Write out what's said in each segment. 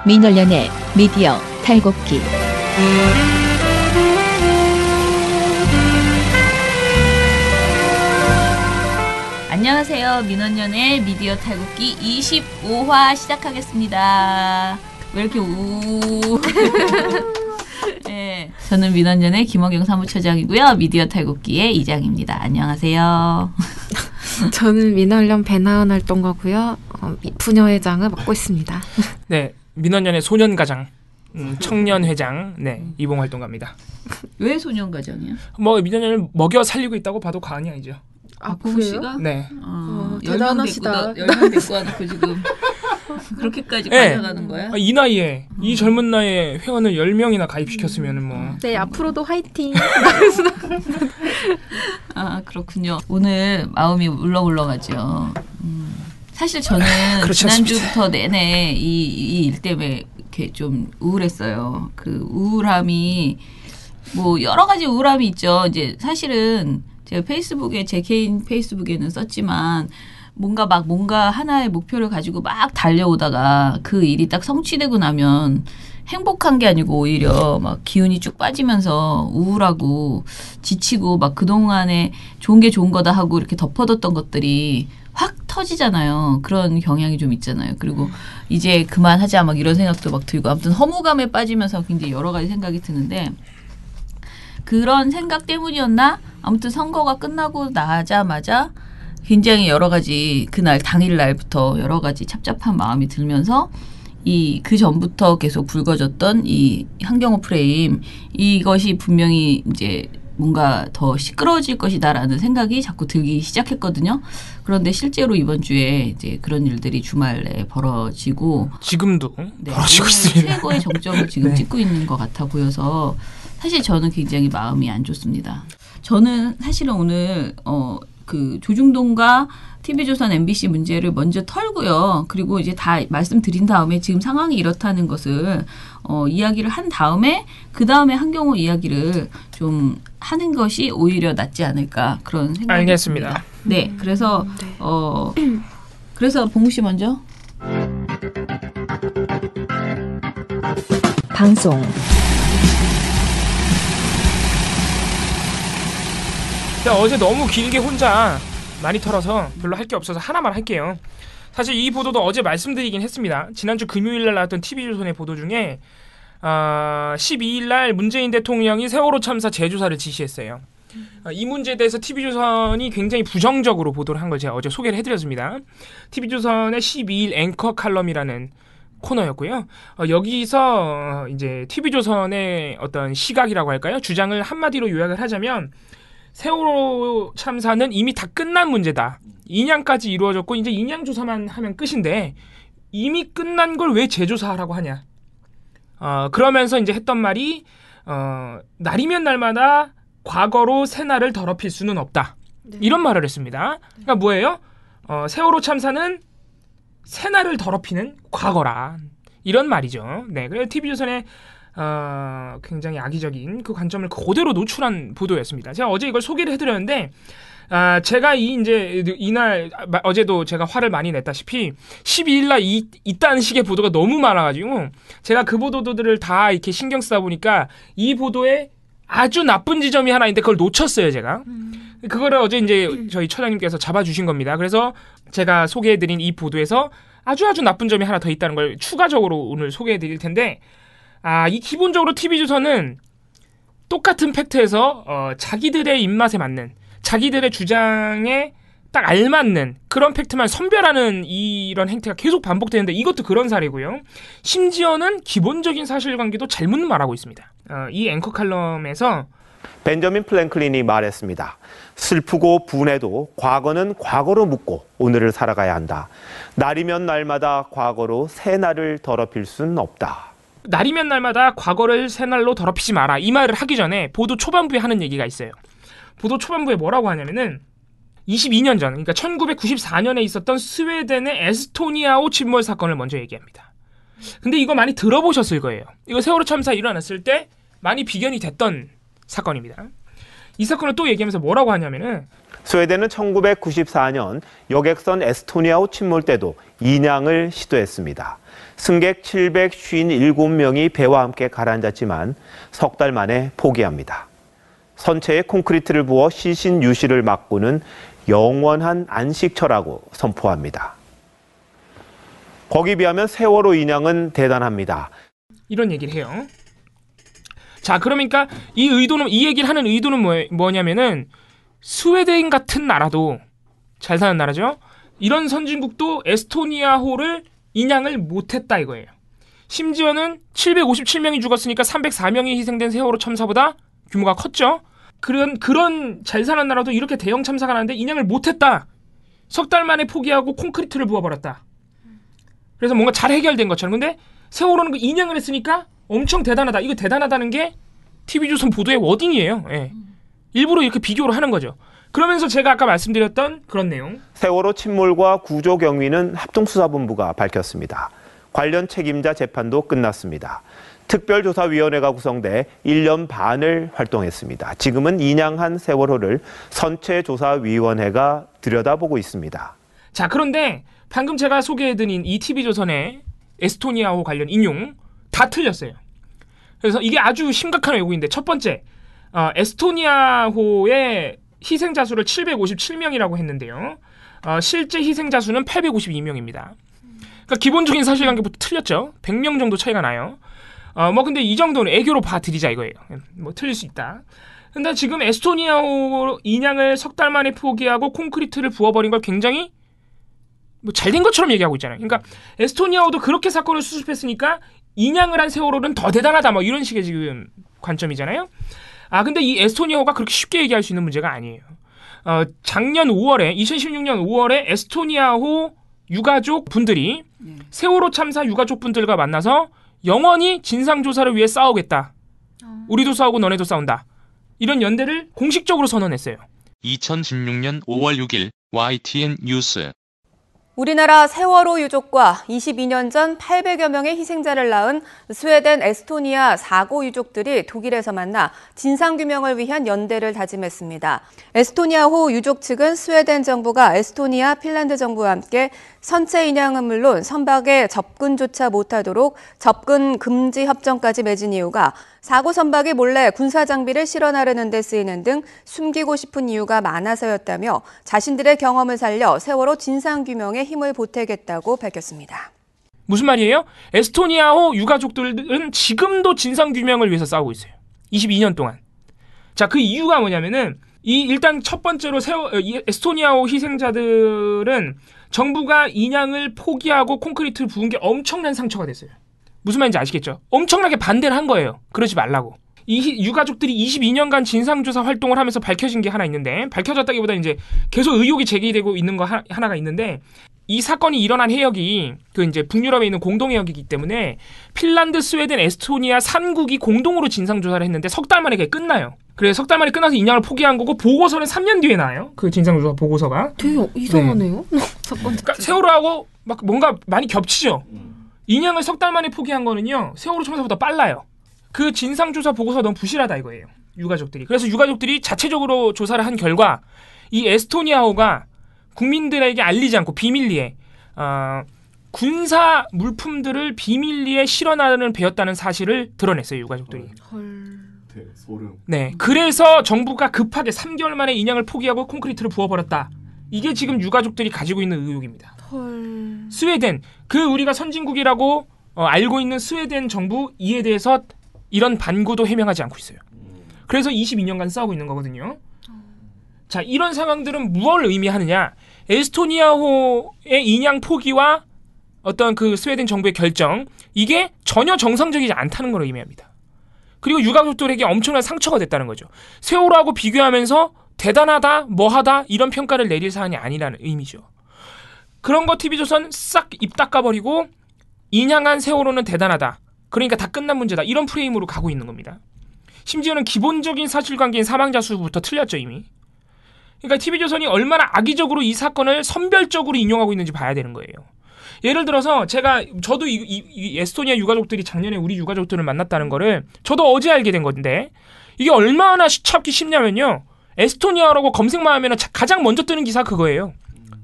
민원련의 미디어 탈곡기. 안녕하세요. 민원련의 미디어 탈곡기 25화 시작하겠습니다. 왜 이렇게 네, 저는 민원련의 김원경 사무처장이고요. 미디어 탈곡기의 이장입니다. 안녕하세요. 저는 민원련 배나은 활동가고요. 부녀회장을 맡고 있습니다. 네, 민원련의 소년가장, 청년회장, 네, 이봉활동가입니다. 왜 소년가장이요? 뭐 민원련을 먹여 살리고 있다고 봐도 과언이 아니죠. 박봉 씨가? 네. 대단하시다. 10명 데리고 와놓고 지금 그렇게까지 가져가는 거야? 이 나이에, 이 젊은 나이에 회원을 10명이나 가입시켰으면 뭐. 네, 앞으로도 화이팅. 아, 그렇군요. 오늘 마음이 울렁울렁하죠. 사실 저는 지난주부터 내내 이 일 때문에 이렇게 좀 우울했어요. 그 우울함이 뭐 여러 가지 우울함이 있죠. 이제 사실은 제가 페이스북에 제 개인 페이스북에는 썼지만 뭔가 하나의 목표를 가지고 막 달려오다가 그 일이 딱 성취되고 나면 행복한 게 아니고 오히려 막 기운이 쭉 빠지면서 우울하고 지치고 막 그동안에 좋은 게 좋은 거다 하고 이렇게 덮어뒀던 것들이 확 터지잖아요. 그런 경향이 좀 있잖아요. 그리고 이제 그만하자 막 이런 생각도 막 들고 아무튼 허무감에 빠지면서 굉장히 여러 가지 생각이 드는데 그런 생각 때문이었나? 아무튼 선거가 끝나고 나자마자 굉장히 여러 가지 그날 당일 날부터 여러 가지 착잡한 마음이 들면서 그 전부터 계속 불거졌던 이 한경호 프레임 이것이 분명히 이제 뭔가 더 시끄러워질 것이다라는 생각이 자꾸 들기 시작했거든요. 그런데 실제로 이번 주에 이제 그런 일들이 주말에 벌어지고 지금도 네, 벌어지고 있습니다. 최고의 정점을 지금 네. 찍고 있는 것 같아 보여서 사실 저는 굉장히 마음이 안 좋습니다. 저는 사실은 오늘 그 조중동과 TV조선 MBC 문제를 먼저 털고요. 그리고 이제 다 말씀드린 다음에 지금 상황이 이렇다는 것을 이야기를 한 다음에 그 다음에 한경호 이야기를 좀 하는 것이 오히려 낫지 않을까 그런 생각이 알겠습니다. 듭니다. 네, 그래서 그래서 봉우 씨 먼저. 방송 제가 어제 너무 길게 혼자 많이 털어서 별로 할 게 없어서 하나만 할게요. 사실 이 보도도 어제 말씀드리긴 했습니다. 지난주 금요일날 나왔던 TV조선의 보도 중에 12일날 문재인 대통령이 세월호 참사 재조사를 지시했어요. 이 문제에 대해서 TV조선이 굉장히 부정적으로 보도를 한 걸 제가 어제 소개를 해드렸습니다. TV조선의 12일 앵커 칼럼이라는 코너였고요. 여기서 이제 TV조선의 어떤 시각이라고 할까요? 주장을 한마디로 요약을 하자면 세월호 참사는 이미 다 끝난 문제다. 인양까지 이루어졌고 이제 인양 조사만 하면 끝인데 이미 끝난 걸 왜 재조사하라고 하냐. 그러면서 이제 했던 말이 날이면 날마다 과거로 새날을 더럽힐 수는 없다. 네. 이런 말을 했습니다. 그러니까 뭐예요? 세월호 참사는 새날을 더럽히는 과거라. 이런 말이죠. 네, 그래서 TV조선의 굉장히 악의적인 그 관점을 그대로 노출한 보도였습니다. 제가 어제 이걸 소개를 해드렸는데, 제가 이날, 어제도 제가 화를 많이 냈다시피, 12일날 이딴 식의 보도가 너무 많아가지고, 제가 그 보도들을 다 이렇게 신경 쓰다 보니까, 이 보도에 아주 나쁜 지점이 하나 있는데, 그걸 놓쳤어요, 제가. 그거를 어제 이제 저희 처장님께서 잡아주신 겁니다. 그래서 제가 소개해드린 이 보도에서 아주 나쁜 점이 하나 더 있다는 걸 추가적으로 오늘 소개해드릴 텐데, 이 기본적으로 TV조선은 똑같은 팩트에서 자기들의 입맛에 맞는 자기들의 주장에 딱 알맞는 그런 팩트만 선별하는 이런 행태가 계속 반복되는데 이것도 그런 사례고요. 심지어는 기본적인 사실관계도 잘못 말하고 있습니다. 이 앵커 칼럼에서 벤저민 플랭클린이 말했습니다. 슬프고 분해도 과거는 과거로 묻고 오늘을 살아가야 한다. 날이면 날마다 과거로 새 날을 더럽힐 수는 없다. 날이면 날마다 과거를 새날로 더럽히지 마라. 이 말을 하기 전에 보도 초반부에 하는 얘기가 있어요. 보도 초반부에 뭐라고 하냐면은 22년 전, 그러니까 1994년에 있었던 스웨덴의 에스토니아호 침몰 사건을 먼저 얘기합니다. 근데 이거 많이 들어보셨을 거예요. 이거 세월호 참사 일어났을 때 많이 비견이 됐던 사건입니다. 이 사건을 또 얘기하면서 뭐라고 하냐면은 스웨덴은 1994년 여객선 에스토니아호 침몰 때도 인양을 시도했습니다. 승객 757명이 배와 함께 가라앉았지만 석 달 만에 포기합니다. 선체에 콘크리트를 부어 시신 유실을 막고는 영원한 안식처라고 선포합니다. 거기에 비하면 세월호 인양은 대단합니다. 이런 얘기를 해요. 자, 그러니까 이 얘기를 하는 의도는 뭐냐면은 스웨덴 같은 나라도 잘 사는 나라죠. 이런 선진국도 에스토니아호를 인양을 못했다 이거예요. 심지어는 757명이 죽었으니까 304명이 희생된 세월호 참사보다 규모가 컸죠. 그런 잘 사는 나라도 이렇게 대형 참사가 나는데 인양을 못했다. 석 달 만에 포기하고 콘크리트를 부어버렸다. 그래서 뭔가 잘 해결된 것처럼. 근데 세월호는 그 인양을 했으니까 엄청 대단하다. 이거 대단하다는 게 TV조선 보도의 워딩이에요. 예. 일부러 이렇게 비교를 하는 거죠. 그러면서 제가 아까 말씀드렸던 그런 내용. 세월호 침몰과 구조 경위는 합동수사본부가 밝혔습니다. 관련 책임자 재판도 끝났습니다. 특별조사위원회가 구성돼 1년 반을 활동했습니다. 지금은 인양한 세월호를 선체조사위원회가 들여다보고 있습니다. 자, 그런데 방금 제가 소개해드린 이 TV조선의 에스토니아호 관련 인용 다 틀렸어요. 그래서 이게 아주 심각한 왜곡인데 첫 번째, 에스토니아호의 희생자 수를 757명이라고 했는데요. 실제 희생자 수는 852명입니다. 그러니까 기본적인 사실관계부터 틀렸죠. 100명 정도 차이가 나요. 근데 이 정도는 애교로 봐드리자 이거예요. 뭐 틀릴 수 있다. 근데 지금 에스토니아호 인양을 석 달 만에 포기하고 콘크리트를 부어버린 걸 굉장히 잘된 것처럼 얘기하고 있잖아요. 그러니까 에스토니아호도 그렇게 사건을 수습했으니까 인양을 한 세월호는 더 대단하다 이런 식의 지금 관점이잖아요. 근데 이 에스토니아호가 그렇게 쉽게 얘기할 수 있는 문제가 아니에요. 작년 5월에 2016년 5월에 에스토니아호 유가족 분들이 세월호 참사 유가족 분들과 만나서 영원히 진상조사를 위해 싸우겠다. 우리도 싸우고 너네도 싸운다. 이런 연대를 공식적으로 선언했어요. 2016년 5월 6일 YTN 뉴스. 우리나라 세월호 유족과 22년 전 800여 명의 희생자를 낳은 스웨덴 에스토니아 사고 유족들이 독일에서 만나 진상규명을 위한 연대를 다짐했습니다. 에스토니아호 유족 측은 스웨덴 정부가 에스토니아, 핀란드 정부와 함께 선체 인양은 물론 선박에 접근조차 못하도록 접근 금지 협정까지 맺은 이유가 사고 선박이 몰래 군사 장비를 실어 나르는 데 쓰이는 등 숨기고 싶은 이유가 많아서였다며 자신들의 경험을 살려 세월호 진상규명에 힘을 보태겠다고 밝혔습니다. 무슨 말이에요? 에스토니아호 유가족들은 지금도 진상규명을 위해서 싸우고 있어요. 22년 동안. 자, 그 이유가 뭐냐면은 일단 첫 번째로 에스토니아호 희생자들은 정부가 인양을 포기하고 콘크리트를 부은 게 엄청난 상처가 됐어요. 무슨 말인지 아시겠죠? 엄청나게 반대를 한 거예요. 그러지 말라고. 이 유가족들이 22년간 진상조사 활동을 하면서 밝혀진 게 하나 있는데, 밝혀졌다기보다 이제 계속 의혹이 제기되고 있는 거 하나가 있는데, 이 사건이 일어난 해역이 이제 북유럽에 있는 공동해역이기 때문에 핀란드, 스웨덴, 에스토니아 3국이 공동으로 진상조사를 했는데 석 달 만에 그게 끝나요. 그래서 석 달 만에 끝나서 인양을 포기한 거고 보고서는 3년 뒤에 나와요. 그 진상조사 보고서가. 되게 이상하네요. 그러니까 세월호하고 막 뭔가 많이 겹치죠. 인양을 석 달 만에 포기한 거는요. 세월호 참사보다 빨라요. 그 진상조사 보고서 너무 부실하다 이거예요. 유가족들이. 그래서 유가족들이 자체적으로 조사를 한 결과 이 에스토니아호가 국민들에게 알리지 않고 비밀리에 군사 물품들을 비밀리에 실어나르는 배였다는 사실을 드러냈어요. 유가족들이. 소름. 네, 그래서 정부가 급하게 3개월 만에 인양을 포기하고 콘크리트를 부어버렸다. 이게 지금 유가족들이 가지고 있는 의혹입니다. 스웨덴, 우리가 선진국이라고 알고 있는 스웨덴 정부 이에 대해서 이런 반고도 해명하지 않고 있어요. 그래서 22년간 싸우고 있는 거거든요. 자, 이런 상황들은 무엇을 의미하느냐? 에스토니아호의 인양 포기와 어떤 그 스웨덴 정부의 결정, 이게 전혀 정상적이지 않다는 걸 의미합니다. 그리고 유가족들에게 엄청난 상처가 됐다는 거죠. 세월호하고 비교하면서 대단하다, 뭐하다 이런 평가를 내릴 사안이 아니라는 의미죠. 그런 거 TV조선 싹 입 닦아버리고 인양한 세월호는 대단하다. 그러니까 다 끝난 문제다. 이런 프레임으로 가고 있는 겁니다. 심지어는 기본적인 사실관계인 사망자 수부터 틀렸죠 이미. 그러니까 TV조선이 얼마나 악의적으로 이 사건을 선별적으로 인용하고 있는지 봐야 되는 거예요. 예를 들어서 저도 이 에스토니아 유가족들이 작년에 우리 유가족들을 만났다는 거를 저도 어제 알게 된 건데 이게 얼마나 찾기 쉽냐면요. 에스토니아라고 검색만 하면 가장 먼저 뜨는 기사 그거예요.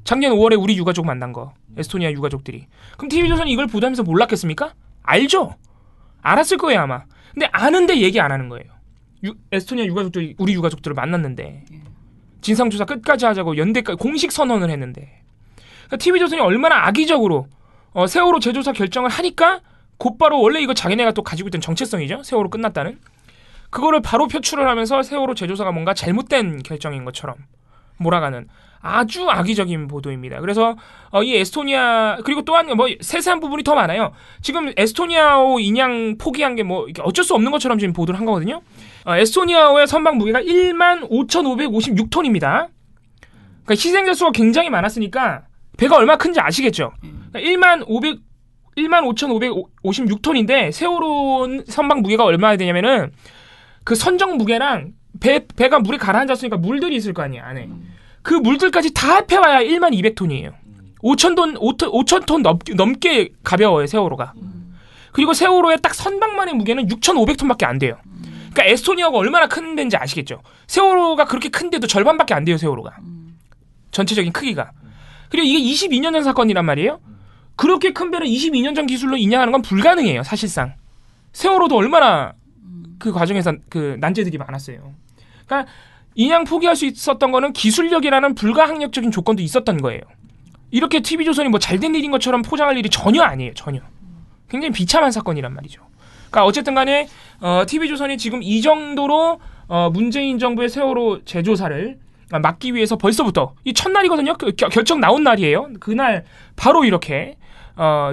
작년 5월에 우리 유가족 만난 거. 에스토니아 유가족들이. 그럼 TV조선이 이걸 보도하면서 몰랐겠습니까? 알죠. 알았을 거예요 아마. 근데 아는데 얘기 안 하는 거예요. 에스토니아 유가족들이 우리 유가족들을 만났는데 진상조사 끝까지 하자고 연대까지 공식 선언을 했는데 그러니까 TV조선이 얼마나 악의적으로 세월호 재조사 결정을 하니까 곧바로 원래 이거 자기네가 또 가지고 있던 정체성이죠. 세월호 끝났다는. 그거를 바로 표출을 하면서 세월호 재조사가 뭔가 잘못된 결정인 것처럼 몰아가는 아주 악의적인 보도입니다. 그래서 이 에스토니아 그리고 또한 뭐 세세한 부분이 더 많아요. 지금 에스토니아호 인양 포기한 게 뭐 어쩔 수 없는 것처럼 지금 보도를 한 거거든요. 에스토니아호의 선박 무게가 15,556톤입니다. 그러니까 희생자 수가 굉장히 많았으니까 배가 얼마나 큰지 아시겠죠? 그러니까 15,556톤인데 세월호 선박 무게가 얼마나 되냐면은 그 선정 무게랑 배가 물에 가라앉았으니까 물들이 있을 거 아니야 안에. 그 물들까지 다 합해봐야 12,200톤이에요. 5,000톤 넘게 가벼워요 세월호가. 그리고 세월호의 딱 선박만의 무게는 6,500톤밖에 안 돼요. 그러니까 에스토니아가 얼마나 큰 데인지 아시겠죠? 세월호가 그렇게 큰데도 절반밖에 안 돼요 세월호가. 전체적인 크기가. 그리고 이게 22년 전 사건이란 말이에요. 그렇게 큰 배를 22년 전 기술로 인양하는 건 불가능해요 사실상. 세월호도 얼마나 그 과정에서 그 난제들이 많았어요. 그러니까 인양 포기할 수 있었던 거는 기술력이라는 불가항력적인 조건도 있었던 거예요. 이렇게 TV조선이 뭐 잘된 일인 것처럼 포장할 일이 전혀 아니에요. 전혀. 굉장히 비참한 사건이란 말이죠. 그러니까 어쨌든 간에 TV조선이 지금 이 정도로 문재인 정부의 세월호 재조사를 막기 위해서 벌써부터 이 첫날이거든요. 결정 나온 날이에요. 그날 바로 이렇게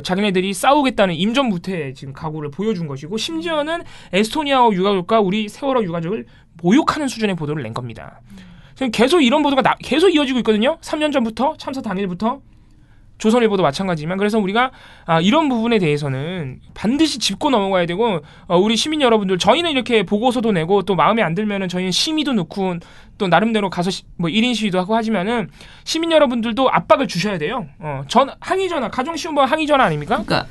자기네들이 싸우겠다는 임전무태의 지금 각오를 보여준 것이고 심지어는 에스토니아호 유가족과 우리 세월호 유가족을 모욕하는 수준의 보도를 낸 겁니다. 지금 계속 이런 보도가 계속 이어지고 있거든요. 3년 전부터 참사 당일부터 조선일보도 마찬가지지만 그래서 우리가 이런 부분에 대해서는 반드시 짚고 넘어가야 되고 우리 시민 여러분들 저희는 이렇게 보고서도 내고 또 마음에 안 들면은 저희는 심의도 넣고 또 나름대로 가서 뭐 1인 시위도 하고 하지만은 시민 여러분들도 압박을 주셔야 돼요. 항의 전화 가정시험법 항의 전화 아닙니까? 그러니까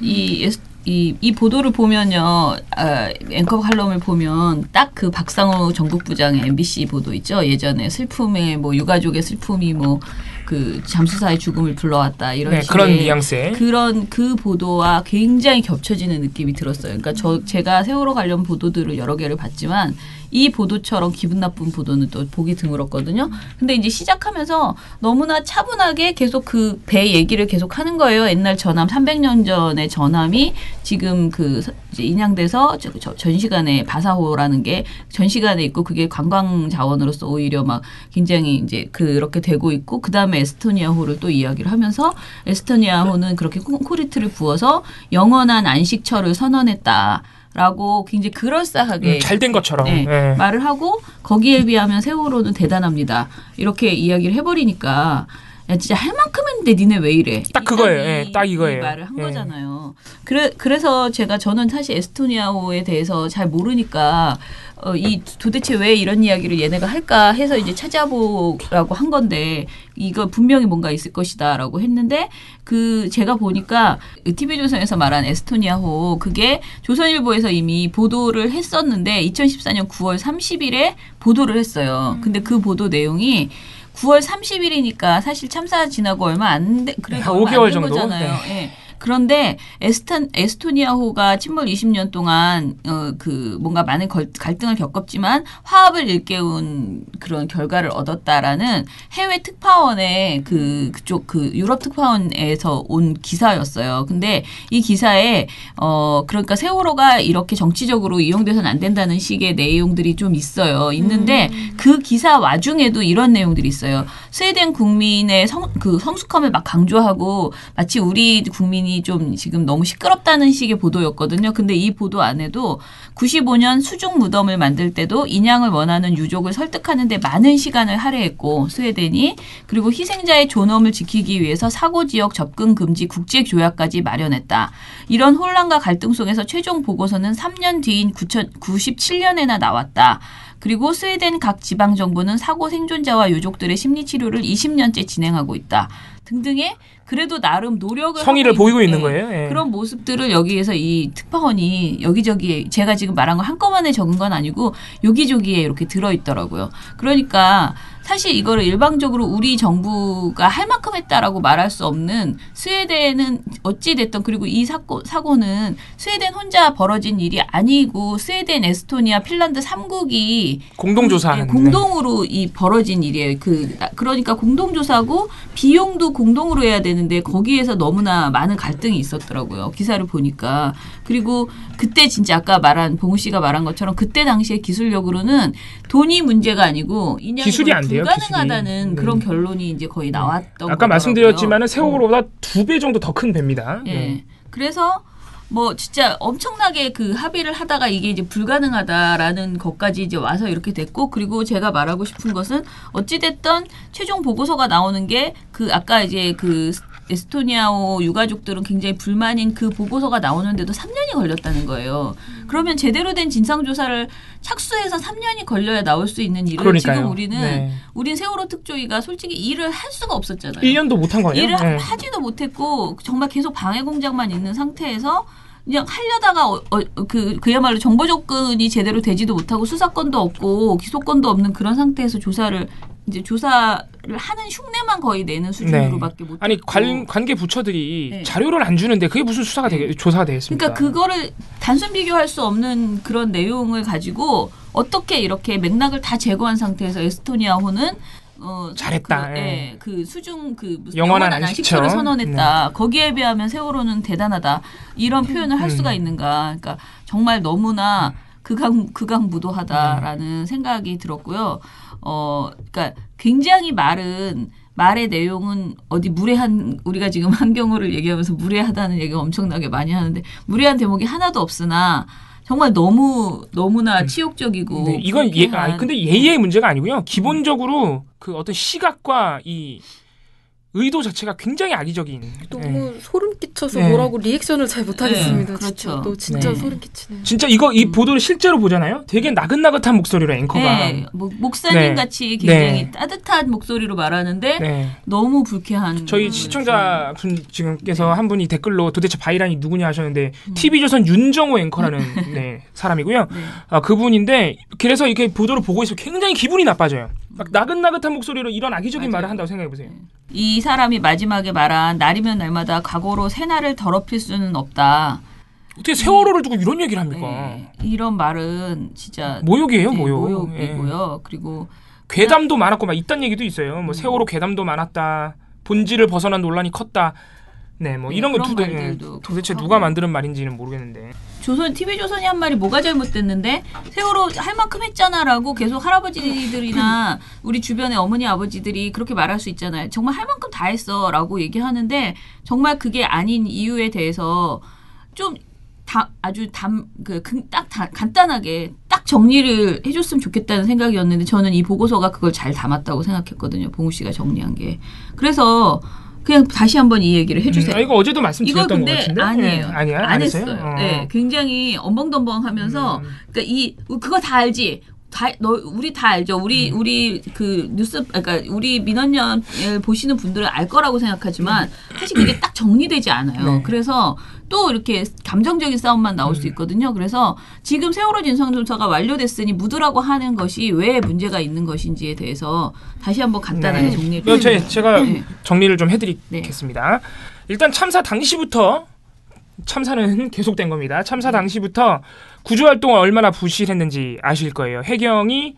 이 보도를 보면요, 앵커 칼럼을 보면 딱 그 박상호 전국부장의 MBC 보도 있죠. 예전에 슬픔의 뭐 유가족의 슬픔이 뭐 그 잠수사의 죽음을 불러왔다 이런 식의 그런 뉘앙스의 그런 그 보도와 굉장히 겹쳐지는 느낌이 들었어요. 그러니까 제가 세월호 관련 보도들을 여러 개를 봤지만 이 보도처럼 기분 나쁜 보도는 또 보기 드물었거든요. 근데 이제 시작하면서 너무나 차분하게 계속 그 배 얘기를 계속 하는 거예요. 옛날 전함 300년 전의 전함이 지금 그 이제 인양돼서 전시관에 바사호라는 게 전시관에 있고 그게 관광 자원으로서 오히려 막 굉장히 이제 그렇게 되고 있고 그 다음에 에스토니아호를 또 이야기를 하면서 에스토니아호는 그렇게 콘크리트를 부어서 영원한 안식처를 선언했다. 라고 굉장히 그럴싸하게 잘된 것처럼 말을 하고 거기에 비하면 세월호는 대단합니다. 이렇게 이야기를 해버리니까 야 진짜 할 만큼 했는데 니네 왜 이래? 딱 그거예요. 딱 이거예요. 이 말을 한 거잖아요. 그래서 저는 사실 에스토니아호에 대해서 잘 모르니까 이 도대체 왜 이런 이야기를 얘네가 할까 해서 이제 찾아보라고 한 건데 이거 분명히 뭔가 있을 것이다라고 했는데 제가 보니까 TV조선에서 말한 에스토니아호 그게 조선일보에서 이미 보도를 했었는데 2014년 9월 30일에 보도를 했어요. 근데 그 보도 내용이 9월 30일이니까 사실 참사 지나고 얼마 안 된 5개월 정도 거잖아요. 네. 그런데 에스토니아호가 침몰 20년 동안 뭔가 많은 갈등을 겪었지만 화합을 일깨운 그런 결과를 얻었다라는 해외 특파원의 그쪽 유럽 특파원에서 온 기사였어요. 근데 이 기사에 그러니까 세월호가 이렇게 정치적으로 이용돼서는 안 된다는 식의 내용들이 좀 있어요. 있는데 그 기사 와중에도 이런 내용들이 있어요. 스웨덴 국민의 성숙함을 막 강조하고 마치 우리 국민이 좀 지금 너무 시끄럽다는 식의 보도였거든요. 근데 이 보도 안에도 95년 수중 무덤을 만들 때도 인양을 원하는 유족을 설득하는 데 많은 시간을 할애했고 스웨덴이 그리고 희생자의 존엄을 지키기 위해서 사고 지역 접근 금지 국제 조약까지 마련했다. 이런 혼란과 갈등 속에서 최종 보고서는 3년 뒤인 97년에나 나왔다. 그리고 스웨덴 각 지방정부는 사고 생존자와 유족들의 심리치료를 20년째 진행하고 있다. 등등의 그래도 나름 노력을 성의를 하고 보이고 있는 예, 거예요. 예. 그런 모습들을 여기에서 이 특파원이 여기저기 제가 지금 말한 거 한꺼번에 적은 건 아니고 여기저기에 이렇게 들어있더라고요. 그러니까 사실 이거를 일방적으로 우리 정부가 할 만큼 했다라고 말할 수 없는 스웨덴은 어찌됐든 그리고 이 사고는 스웨덴 혼자 벌어진 일이 아니고 스웨덴, 에스토니아, 핀란드 3국이 공동조사하는 공동으로 이 벌어진 일이에요. 그러니까 공동조사고 비용도 공동으로 해야 되는데 거기에서 너무나 많은 갈등이 있었더라고요. 기사를 보니까. 그리고 그때 진짜 아까 말한 봉우 씨가 말한 것처럼 그때 당시에 기술력으로는 돈이 문제가 아니고 기술이 안 돼요. 불가능하다는 그런 결론이 이제 거의 나왔던 아까 말씀드렸지만은 세월호보다 2배 정도 더 큰 배입니다. 예. 그래서 뭐 진짜 엄청나게 그 합의를 하다가 이게 이제 불가능하다라는 것까지 이제 와서 이렇게 됐고 그리고 제가 말하고 싶은 것은 어찌됐든 최종 보고서가 나오는 게 그 아까 이제 그 에스토니아호 유가족들은 굉장히 불만인 그 보고서가 나오는데도 3년이 걸렸다는 거예요. 그러면 제대로 된 진상조사를 착수해서 3년이 걸려야 나올 수 있는 일을 그러니까요. 지금 우린 세월호 특조위가 솔직히 일을 할 수가 없었잖아요. 1년도 못한 거예요. 일을 하지도 못했고 정말 계속 방해 공작만 있는 상태에서 그냥 하려다가 그야말로 정보 접근이 제대로 되지도 못하고 수사권도 없고 기소권도 없는 그런 상태에서 조사를 하는 흉내만 거의 내는 수준으로밖에 못. 아니 관계 부처들이 자료를 안 주는데 그게 무슨 조사가 되겠습니까? 그러니까 그거를 단순 비교할 수 없는 그런 내용을 가지고 어떻게 이렇게 맥락을 다 제거한 상태에서 에스토니아호는 잘했다. 그 수중 무슨 영원한 안식처를 선언했다. 거기에 비하면 세월호는 대단하다. 이런 표현을 할 수가 있는가? 그러니까 정말 너무나 극악무도하다라는 생각이 들었고요. 그러니까 굉장히 말의 내용은 어디 무례한 우리가 지금 한경호를 얘기하면서 무례하다는 얘기가 엄청나게 많이 하는데 무례한 대목이 하나도 없으나 정말 너무나 치욕적이고 이건 근데 예의의 문제가 아니고요. 기본적으로 그 어떤 시각과 이 의도 자체가 굉장히 악의적인. 너무 소름 끼쳐서 뭐라고 리액션을 잘 못하겠습니다. 그렇죠. 진짜 소름 끼치네요. 진짜 이 보도를 실제로 보잖아요. 되게 나긋나긋한 목소리로 앵커가. 목사님 같이 굉장히 따뜻한 목소리로 말하는데 너무 불쾌한. 저희 시청자분 지금께서 한 분이 댓글로 도대체 바이란이 누구냐 하셨는데 TV조선 윤정호 앵커라는 사람이고요. 그분인데 그래서 이렇게 보도를 보고 있으면 굉장히 기분이 나빠져요. 막 나긋나긋한 목소리로 이런 악의적인 말을 한다고 생각해보세요. 이 사람이 마지막에 말한 날이면 날마다 과거로 새날을 더럽힐 수는 없다. 어떻게 세월호를 두고 이런 얘기를 합니까? 이런 말은 진짜 모욕이에요, 모욕. 모욕이고요. 그리고 괴담도 많았고 막 이딴 얘기도 있어요. 뭐 세월호 괴담도 많았다. 본질을 벗어난 논란이 컸다. 이런 거 도대체 누가 만드는 말인지는 모르겠는데. TV조선이 한 말이 뭐가 잘못됐는데 세월호 할 만큼 했잖아라고 계속 할아버지들이나 우리 주변의 어머니 아버지들이 그렇게 말할 수 있잖아요. 정말 할 만큼 다 했어라고 얘기하는데 정말 그게 아닌 이유에 대해서 좀 간단하게 딱 정리를 해줬으면 좋겠다는 생각이었는데 저는 이 보고서가 그걸 잘 담았다고 생각했거든요. 봉우 씨가 정리한 게. 그래서 그냥 다시 한번 이 얘기를 해주세요. 이거 어제도 말씀드렸던 것 같은데. 아니에요. 안 했어요. 굉장히 엄벙덤벙하면서 그러니까 그거 다 알지. 우리 다 알죠. 우리 그 뉴스, 그러니까 우리 민원연을 보시는 분들은 알 거라고 생각하지만 사실 그게 딱 정리되지 않아요. 그래서 또 이렇게 감정적인 싸움만 나올 수 있거든요. 그래서 지금 세월호 진상조사가 완료됐으니 묻으라고 하는 것이 왜 문제가 있는 것인지에 대해서 다시 한번 간단하게 정리해 주세요. 제가 정리를 좀 해드리겠습니다. 일단 참사 당시부터 참사는 계속된 겁니다. 참사 당시부터 구조활동을 얼마나 부실했는지 아실 거예요. 해경이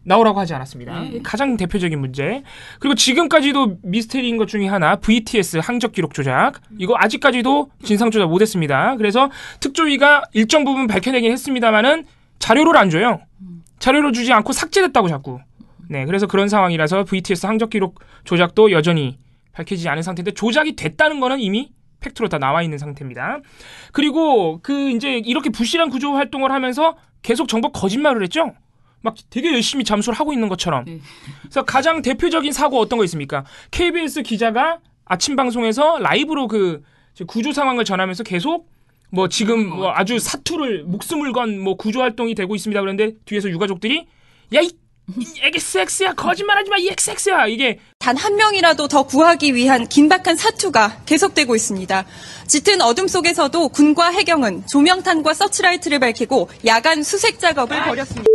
나오라고 하지 않았습니다. 가장 대표적인 문제. 그리고 지금까지도 미스테리인 것 중에 하나 VTS 항적 기록 조작. 이거 아직까지도 진상조사 못했습니다. 그래서 특조위가 일정 부분 밝혀내긴 했습니다만은 자료를 안 줘요. 자료를 주지 않고 삭제됐다고 자꾸. 그래서 그런 상황이라서 VTS 항적 기록 조작도 여전히 밝혀지지 않은 상태인데 조작이 됐다는 거는 이미 팩트로 다 나와 있는 상태입니다. 그리고 이제 이렇게 부실한 구조 활동을 하면서 계속 정부 거짓말을 했죠. 막 되게 열심히 잠수를 하고 있는 것처럼. 그래서 가장 대표적인 사고 어떤 거 있습니까? KBS 기자가 아침 방송에서 라이브로 그 구조 상황을 전하면서 계속 지금 아주 사투를 목숨을 건 구조 활동이 되고 있습니다. 그런데 뒤에서 유가족들이 야 이 XX야 거짓말하지 마 이 XX야 이게 단 한 명이라도 더 구하기 위한 긴박한 사투가 계속되고 있습니다. 짙은 어둠 속에서도 군과 해경은 조명탄과 서치라이트를 밝히고 야간 수색 작업을 벌였습니다.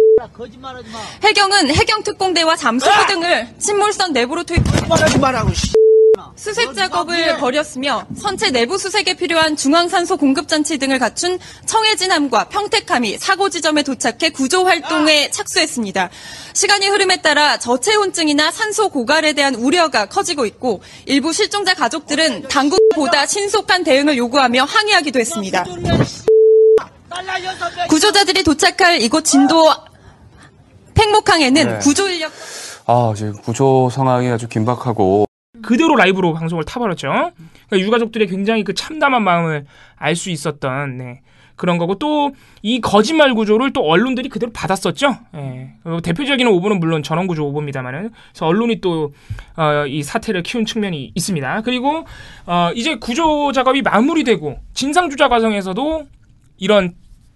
해경은 해경특공대와 잠수부 등을 침몰선 내부로 투입해 수색 작업을 벌였으며 선체 내부 수색에 필요한 중앙산소 공급장치 등을 갖춘 청해진함과 평택함이 사고 지점에 도착해 구조 활동에 착수했습니다. 시간이 흐름에 따라 저체온증이나 산소 고갈에 대한 우려가 커지고 있고 일부 실종자 가족들은 당국보다 신속한 대응을 요구하며 항의하기도 했습니다. 구조자들이 도착할 이곳 진도 팽목항에는 구조 인력 지금 구조 상황이 아주 긴박하고 그대로 라이브로 방송을 타버렸죠. 그러니까 유가족들의 굉장히 그 참담한 마음을 알 수 있었던 그런 거고 또 이 거짓말 구조를 또 언론들이 그대로 받았었죠. 대표적인 오보는 물론 전원구조 오보입니다만은 그래서 언론이 또 이 사태를 키운 측면이 있습니다. 그리고 이제 구조 작업이 마무리되고 진상조사 과정에서도 이런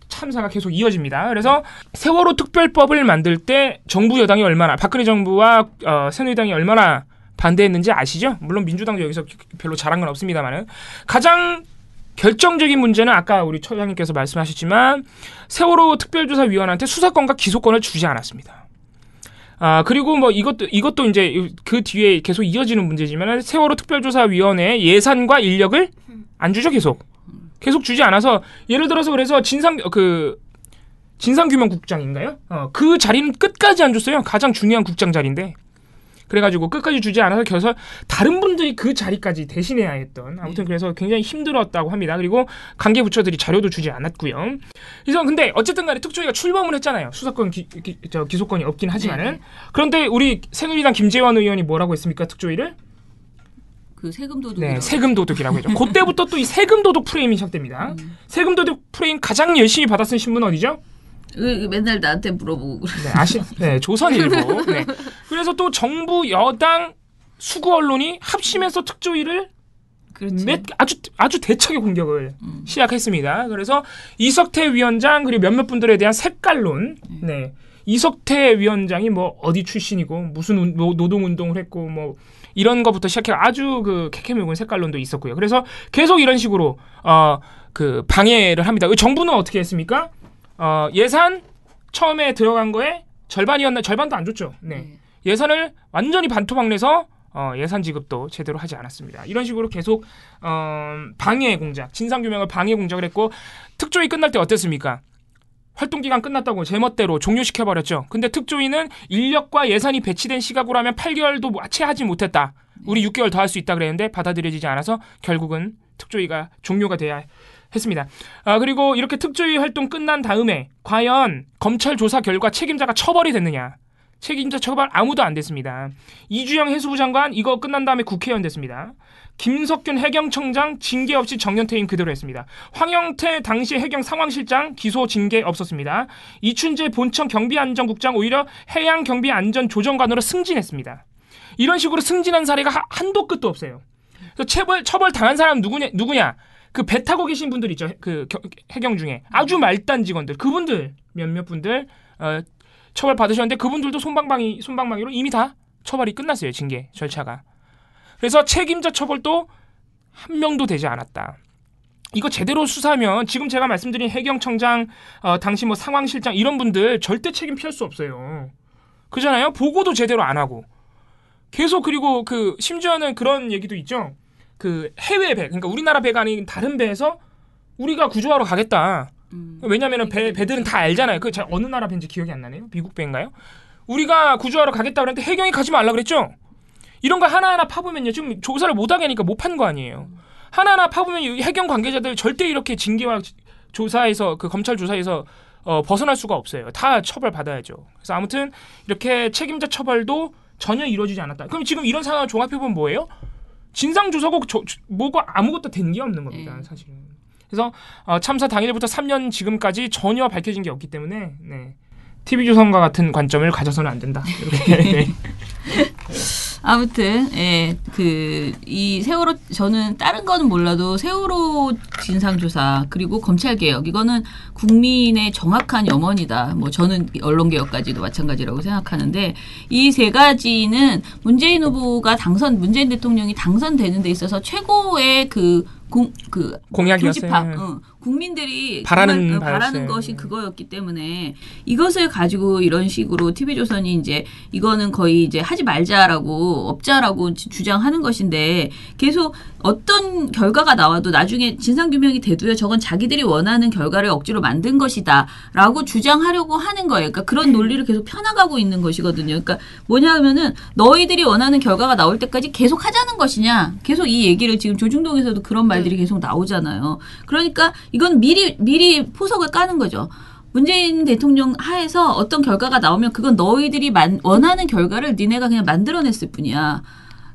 참사가 계속 이어집니다. 그래서 세월호 특별법을 만들 때 정부 여당이 얼마나 박근혜 정부와 새누리당이 얼마나 반대했는지 아시죠? 물론 민주당도 여기서 별로 잘한 건 없습니다만은 가장 결정적인 문제는 아까 우리 처장님께서 말씀하셨지만 세월호 특별조사위원한테 수사권과 기소권을 주지 않았습니다. 그리고 뭐 이것도 이제 그 뒤에 계속 이어지는 문제지만 세월호 특별조사위원회의 예산과 인력을 안 주죠. 계속 주지 않아서 예를 들어서 그래서 진상규명국장인가요? 그 자리는 끝까지 안 줬어요. 가장 중요한 국장 자리인데. 그래가지고 끝까지 주지 않아서 그래서 다른 분들이 그 자리까지 대신해야 했던 아무튼 그래서 굉장히 힘들었다고 합니다. 그리고 관계 부처들이 자료도 주지 않았고요. 그래서 근데 어쨌든 간에 특조위가 출범을 했잖아요. 수사권 기소권이 없긴 하지만은 그런데 우리 새누리당 김재원 의원이 뭐라고 했습니까? 특조위를? 그 세금 도둑. 네, 세금 도둑이라고 했죠. 그때부터 또 이 세금 도둑 프레임이 시작됩니다. 세금 도둑 프레임 가장 열심히 받아쓴 신문은 어디죠? 맨날 나한테 물어보고 그래. 네, 조선일보. 네. 그래서 또 정부 여당 수구 언론이 합심해서 특조위를 아주 대척의 공격을 시작했습니다. 그래서 이석태 위원장 그리고 몇몇 분들에 대한 색깔론. 네. 이석태 위원장이 뭐 어디 출신이고 무슨 노동운동을 했고 뭐 이런 것부터 시작해 아주 그 캐캐묵은 색깔론도 있었고요. 그래서 계속 이런 식으로 그 방해를 합니다. 정부는 어떻게 했습니까? 예산 처음에 들어간 거에 절반도 안 줬죠. 네. 예산을 완전히 반토막 내서 예산 지급도 제대로 하지 않았습니다. 이런 식으로 계속 방해 공작, 진상규명을 방해 공작을 했고 특조위 끝날 때 어땠습니까? 활동기간 끝났다고 제멋대로 종료시켜버렸죠. 근데 특조위는 인력과 예산이 배치된 시각으로 하면 8개월도 채 하지 못했다. 우리 6개월 더 할 수 있다 그랬는데 받아들여지지 않아서 결국은 특조위가 종료가 돼야 했습니다. 그리고 이렇게 특조위 활동 끝난 다음에 과연 검찰 조사 결과 책임자가 처벌이 됐느냐. 책임자 처벌 아무도 안 됐습니다. 이주영 해수부 장관 이거 끝난 다음에 국회의원 됐습니다. 김석균 해경청장 징계 없이 정년퇴임 그대로 했습니다. 황영태 당시 해경 상황실장 기소 징계 없었습니다. 이춘재 본청 경비안전국장 오히려 해양경비안전조정관으로 승진했습니다. 이런 식으로 승진한 사례가 한도 끝도 없어요. 그래서 처벌 당한 사람 누구냐? 그 배 타고 계신 분들 있죠. 그 해경 중에 아주 말단 직원들 그분들 몇몇 분들 처벌 받으셨는데 그분들도 솜방망이로 이미 다 처벌이 끝났어요. 징계 절차가. 그래서 책임자 처벌도 한 명도 되지 않았다. 이거 제대로 수사하면 지금 제가 말씀드린 해경청장 당시 뭐 상황실장 이런 분들 절대 책임 피할 수 없어요. 그잖아요. 보고도 제대로 안 하고 계속 그리고 그 심지어는 그런 얘기도 있죠. 그 해외 배 그러니까 우리나라 배가 아닌 다른 배에서 우리가 구조하러 가겠다. 왜냐면은 배들은 다 알잖아요. 그 어느 나라 배인지 기억이 안 나네요. 미국 배인가요? 우리가 구조하러 가겠다 그랬는데 해경이 가지 말라 그랬죠. 이런 거 하나하나 파보면요. 지금 조사를 못하게 하니까 못 판 거 아니에요. 하나하나 파보면 해경 관계자들 절대 이렇게 징계와 조사에서 그 검찰 조사에서 벗어날 수가 없어요. 다 처벌 받아야죠. 그래서 아무튼 이렇게 책임자 처벌도 전혀 이루어지지 않았다. 그럼 지금 이런 상황을 종합해보면 뭐예요? 진상조사고 뭐가 아무것도 된 게 없는 겁니다. 사실은. 그래서 참사 당일부터 3년 지금까지 전혀 밝혀진 게 없기 때문에 TV조선과 같은 관점을 가져서는 안 된다. 이렇게. 네. 아무튼 이 세월호 저는 다른 거는 몰라도 세월호 진상조사 그리고 검찰개혁 이거는 국민의 정확한 염원이다. 뭐 저는 언론개혁까지도 마찬가지라고 생각하는데 이 세 가지는 문재인 대통령이 당선되는 데 있어서 최고의 공약이었어요. 국민들이 바라는 것이 그거였기 때문에 이것을 가지고 이런 식으로 TV조선이 이제 이거는 거의 이제 하지 말자라고 없자라고 주장하는 것인데 계속 어떤 결과가 나와도 나중에 진상규명이 돼도요. 저건 자기들이 원하는 결과를 억지로 만든 것이다라고 주장하려고 하는 거예요. 그러니까 그런 논리를 계속 펴나가고 있는 것이거든요. 그러니까 뭐냐 하면은 너희들이 원하는 결과가 나올 때까지 계속 하자는 것이냐. 계속 이 얘기를 지금 조중동에서도 그런 말들이 계속 나오잖아요. 그러니까 이건 미리 포석을 까는 거죠. 문재인 대통령 하에서 어떤 결과가 나오면 그건 너희들이 원하는 결과를 니네가 그냥 만들어냈을 뿐이야.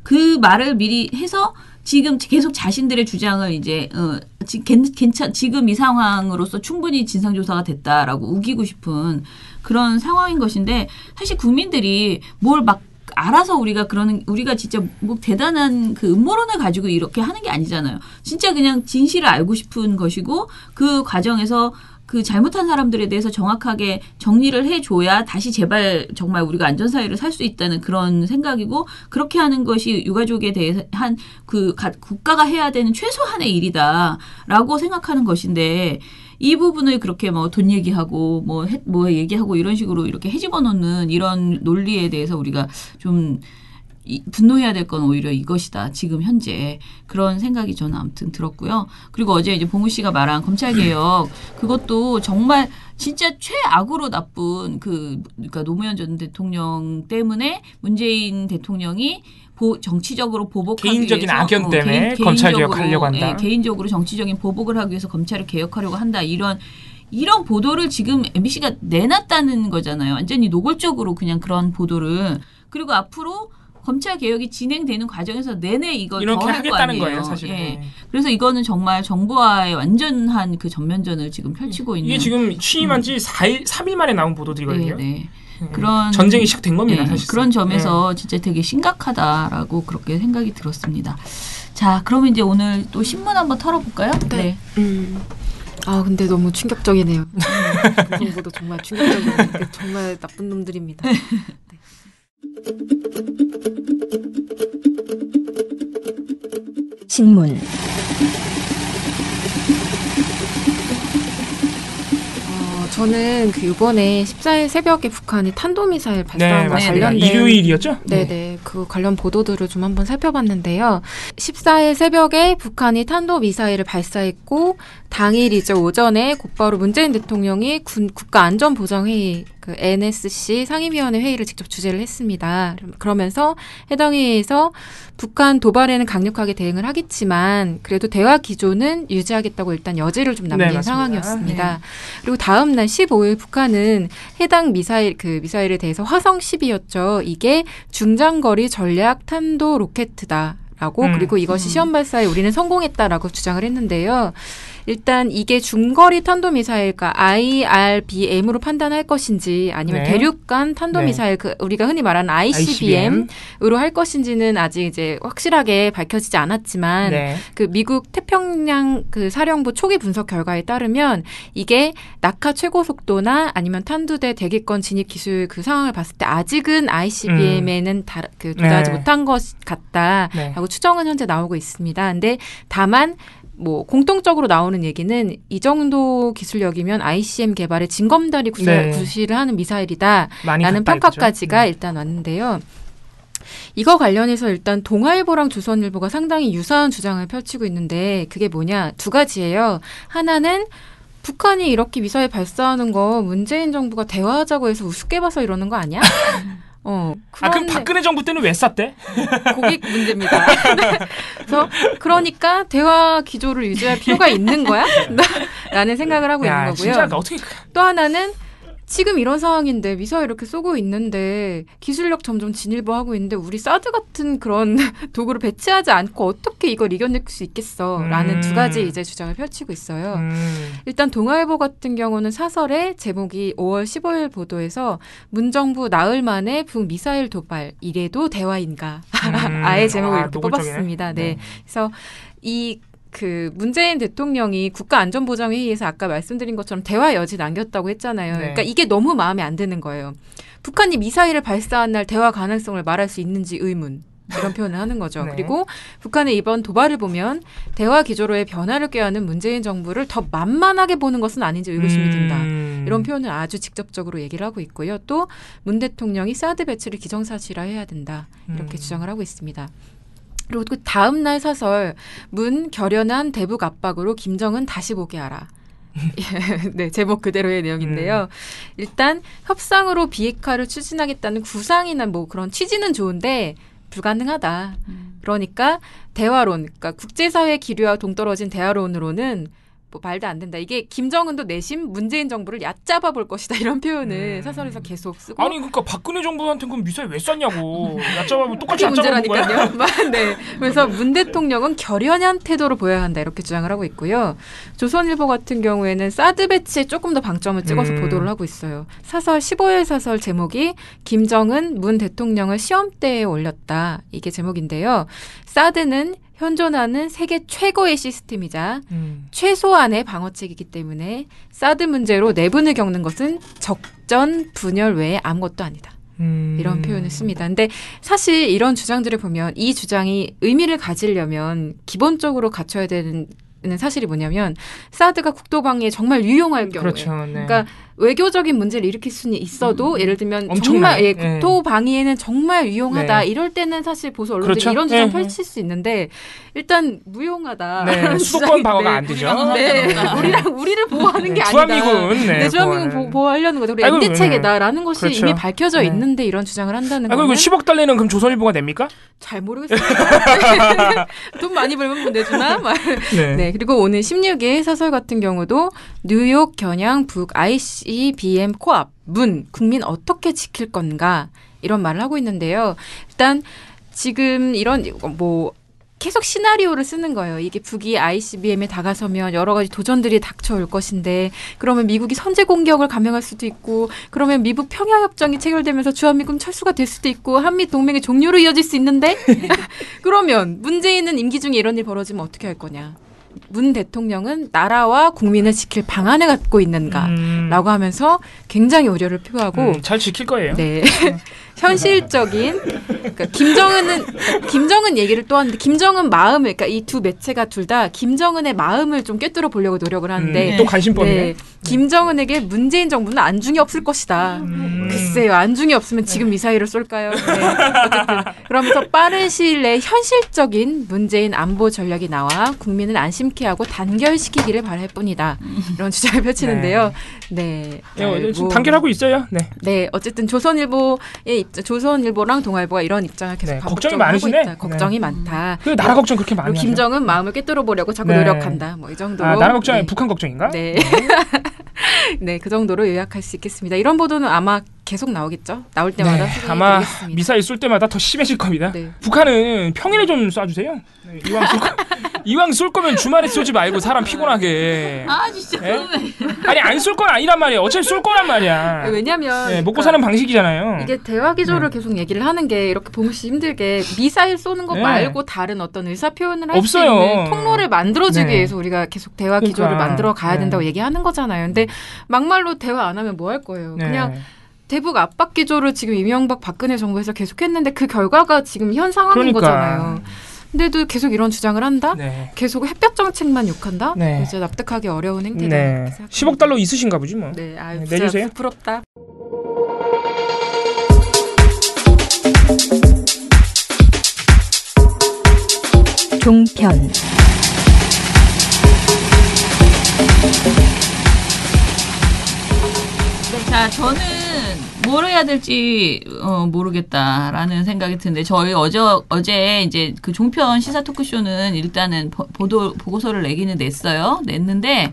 그 말을 미리 해서 지금 계속 자신들의 주장을 이제 지금 이 상황으로서 충분히 진상조사가 됐다라고 우기고 싶은 그런 상황인 것인데 사실 국민들이 뭘 막 알아서 우리가 진짜 뭐 대단한 그 음모론을 가지고 이렇게 하는 게 아니잖아요. 진짜 그냥 진실을 알고 싶은 것이고 그 과정에서 그 잘못한 사람들에 대해서 정확하게 정리를 해줘야 다시 제발 정말 우리가 안전사회를 살 수 있다는 그런 생각이고 그렇게 하는 것이 유가족에 대한 국가가 해야 되는 최소한의 일이다라고 생각하는 것인데 이 부분을 그렇게 뭐 돈 얘기하고 뭐 얘기하고 이런 식으로 이렇게 헤집어 놓는 이런 논리에 대해서 우리가 좀 분노해야 될 건 오히려 이것이다. 지금 현재 그런 생각이 저는 아무튼 들었고요. 그리고 어제 이제 봉우 씨가 말한 검찰개혁 그것도 정말 진짜 최악으로 나쁜 그러니까 노무현 전 대통령 때문에 문재인 대통령이 정치적으로 보복하기 개인적인 위해서 악연 때문에 검찰개혁하려고 한다. 개인적으로 정치적인 보복을 하기 위해서 검찰을 개혁하려고 한다. 이런 보도를 지금 MBC가 내놨다는 거잖아요. 완전히 노골적으로 그냥 그런 보도를. 그리고 앞으로 검찰 개혁이 진행되는 과정에서 내내 이걸 더 할 거 아니에요. 거예요, 사실은. 예. 그래서 이거는 정말 정부와의 완전한 그 전면전을 지금 펼치고 있는. 이게 지금 취임한 지 3일 만에 나온 보도들이거든요. 네. 그런 전쟁이 시작된 겁니다, 사실. 그런 점에서 진짜 되게 심각하다라고 그렇게 생각이 들었습니다. 자, 그러면 이제 오늘 또 신문 한번 털어볼까요? 네. 근데 너무 충격적이네요. 정보도 정말 충격적이네요. 정말 나쁜 놈들입니다. 네. 신문 저는 이번에 14일 새벽에 북한이 탄도미사일 발사한 거 관련된 일요일이었죠? 네네. 그 관련 보도들을 좀 한번 살펴봤는데요. 14일 새벽에 북한이 탄도미사일을 발사했고 당일이죠. 오전에 곧바로 문재인 대통령이 국가안전보장회의 그 NSC 상임위원회 회의를 직접 주재를 했습니다. 그러면서 해당 회의에서 북한 도발에는 강력하게 대응을 하겠지만 그래도 대화 기조는 유지하겠다고 일단 여지를 좀 남긴 상황이었습니다. 그리고 다음 날 15일 북한은 해당 미사일에 대해서 화성 10이었죠. 이게 중장거리 전략 탄도 로켓이다라고 그리고 이것이 시험 발사에 우리는 성공했다라고 주장을 했는데요. 일단 이게 중거리 탄도미사일과 IRBM으로 판단할 것인지 아니면 대륙간 탄도미사일 우리가 흔히 말하는 ICBM으로 할 것인지는 아직 이제 확실하게 밝혀지지 않았지만 그 미국 태평양 그 사령부 초기 분석 결과에 따르면 이게 낙하 최고 속도나 아니면 탄두대 대기권 진입 기술 그 상황을 봤을 때 아직은 ICBM에는 도달하지 못한 것 같다라고 추정은 현재 나오고 있습니다. 근데 다만 뭐 공통적으로 나오는 얘기는 이 정도 기술력이면 ICBM 개발에 징검다리 구실을 하는 미사일이다라는 평가까지가 일단 왔는데요. 이거 관련해서 일단 동아일보랑 조선일보가 상당히 유사한 주장을 펼치고 있는데 그게 뭐냐? 두 가지예요. 하나는 북한이 이렇게 미사일 발사하는 거 문재인 정부가 대화하자고 해서 우습게 봐서 이러는 거 아니야? 그럼 박근혜 정부 때는 왜 쐈대? 그게 문제입니다. 네. 그래서 그러니까 대화 기조를 유지할 필요가 있는 거야? 라는 생각을 하고 있는 거고요. 진짜 어떻게... 또 하나는 지금 이런 상황인데 미사일 이렇게 쏘고 있는데 기술력 점점 진일보하고 있는데 우리 사드 같은 그런 도구를 배치하지 않고 어떻게 이걸 이겨낼 수 있겠어라는 두 가지 이제 주장을 펼치고 있어요. 일단 동아일보 같은 경우는 사설에 제목이 5월 15일 보도에서 문 정부 나흘 만에 북 미사일 도발 이래도 대화인가 아예 제목을 이렇게 뽑았습니다. 네. 그래서 문재인 대통령이 국가안전보장회의에서 아까 말씀드린 것처럼 대화 여지 남겼다고 했잖아요. 그러니까 이게 너무 마음에 안 드는 거예요. 북한이 미사일을 발사한 날 대화 가능성을 말할 수 있는지 의문. 이런 표현을 하는 거죠. 그리고 북한의 이번 도발을 보면 대화 기조로의 변화를 꾀하는 문재인 정부를 더 만만하게 보는 것은 아닌지 의구심이 든다. 이런 표현을 아주 직접적으로 얘기를 하고 있고요. 또 문 대통령이 사드 배치를 기정사실화해야 된다. 이렇게 주장을 하고 있습니다. 그리고 그 다음 날 사설 문 결연한 대북 압박으로 김정은 다시 보게 하라. 네, 제목 그대로의 내용인데요. 일단 협상으로 비핵화를 추진하겠다는 구상이나 뭐 그런 취지는 좋은데 불가능하다. 그러니까 대화론, 그러니까 국제사회 기류와 동떨어진 대화론으로는 뭐 말도 안 된다. 이게 김정은도 내심 문재인 정부를 얕잡아 볼 것이다. 이런 표현을 사설에서 계속 쓰고. 아니 그러니까 박근혜 정부한테 그럼 미사일 왜 쐈냐고. 얕잡아보면 똑같이 얕잡아본 거야. 네. 그래서 문 대통령은 결연한 태도로 보여야 한다. 이렇게 주장을 하고 있고요. 조선일보 같은 경우에는 사드 배치에 조금 더 방점을 찍어서 보도를 하고 있어요. 사설 15일 사설 제목이 김정은 문 대통령을 시험대에 올렸다. 이게 제목인데요. 사드는 현존하는 세계 최고의 시스템이자 최소한의 방어책이기 때문에 사드 문제로 내분을 겪는 것은 적전 분열 외에 아무것도 아니다. 이런 표현을 씁니다. 근데 사실 이런 주장들을 보면 이 주장이 의미를 가지려면 기본적으로 갖춰야 되는 사실이 뭐냐면 사드가 국토방위에 정말 유용할 경우에 그렇죠, 네. 그러니까 외교적인 문제를 일으킬 수는 있어도 예를 들면 정말 국토방위에는 정말 유용하다. 네. 이럴 때는 사실 보수 언론들이 그렇죠? 이런 주장 펼칠 수 있는데 일단 무용하다. 네, 수도권 방어가 안 되죠. 네, 우리를 보호하는 게 아니다. 주한미군, 네, 주한미군 보호하려는 거죠. 우리 MD 체계다라는 것이 그렇죠. 이미 밝혀져 있는데 이런 주장을 한다는 거는. 그리고 10억 달러는 그럼 조선일보가 냅니까? 잘 모르겠습니다. 돈 많이 벌면 뭐 내주나? 네. 그리고 오늘 16일 사설 같은 경우도 뉴욕 겨냥 북 ICBM 코앞 문 국민 어떻게 지킬 건가 이런 말을 하고 있는데요. 일단 지금 이런 뭐 계속 시나리오를 쓰는 거예요. 이게 북이 ICBM에 다가서면 여러 가지 도전들이 닥쳐올 것인데 그러면 미국이 선제 공격을 감행할 수도 있고 그러면 미북 평화협정이 체결되면서 주한미군 철수가 될 수도 있고 한미 동맹의 종료로 이어질 수 있는데 그러면 문재인은 임기 중에 이런 일 벌어지면 어떻게 할 거냐. 문 대통령은 나라와 국민을 지킬 방안을 갖고 있는가라고 하면서 굉장히 우려를 표하고 잘 지킬 거예요. 네. 현실적인 그러니까 김정은 얘기를 또 하는데 김정은 마음을 그러니까 이 두 매체가 둘 다 김정은의 마음을 좀 꿰뚫어 보려고 노력을 하는데 또 관심법이네. 네. 김정은에게 문재인 정부는 안중이 없을 것이다. 글쎄요. 안중이 없으면 지금 미사일을 쏠까요? 네. 어쨌든 그러면서 빠른 시일 내에 현실적인 문재인 안보 전략이 나와 국민을 안심케 하고 단결시키기를 바랄 뿐이다. 이런 주장을 펼치는데요. 네. 지금 단결하고 있어요. 네. 네. 어쨌든 조선일보랑 동아일보가 이런 입장을 계속 걱정이 많으시네. 하고 있다. 걱정이 많다. 그 나라 걱정 그렇게 많이 하죠. 김정은 마음을 꿰뚫어 보려고 자꾸 노력한다. 뭐 이 정도로. 나라 걱정이 북한 걱정인가? 네. 네, 그 정도로 요약할 수 있겠습니다. 이런 보도는 아마 계속 나오겠죠. 나올 때마다 아마 미사일 쏠 때마다 더 심해질 겁니다. 네. 북한은 평일에 좀 쏴주세요. 네, 이왕 쏠 거면 주말에 쏘지 말고 사람 피곤하게. 아 진짜. 네? 아니 안 쏠 건 아니란 말이에요. 어차피 쏠 거란 말이야. 왜냐면 먹고 사는 방식이잖아요. 이게 대화 기조를 계속 얘기를 하는 게 이렇게 보기 힘들게 미사일 쏘는 거 말고 다른 어떤 의사 표현을 할 수 있는 통로를 만들어주기 위해서 우리가 계속 대화 기조를 만들어 가야 된다고 얘기하는 거잖아요. 근데 막말로 대화 안 하면 뭐 할 거예요. 그냥 대북 압박 기조를 지금 이명박 박근혜 정부에서 계속했는데 그 결과가 지금 현 상황인 거잖아요. 근데도 계속 이런 주장을 한다? 계속 햇볕 정책만 욕한다? 이제 납득하기 어려운 행태다. 10억 달러 있으신가 보지 뭐. 네, 아유, 내주세요. 부럽다. 종편 자, 저는 뭘 해야 될지 모르겠다라는 생각이 드는데 저희 어제 이제 그 종편 시사 토크쇼는 일단은 보고서를 내기는 냈는데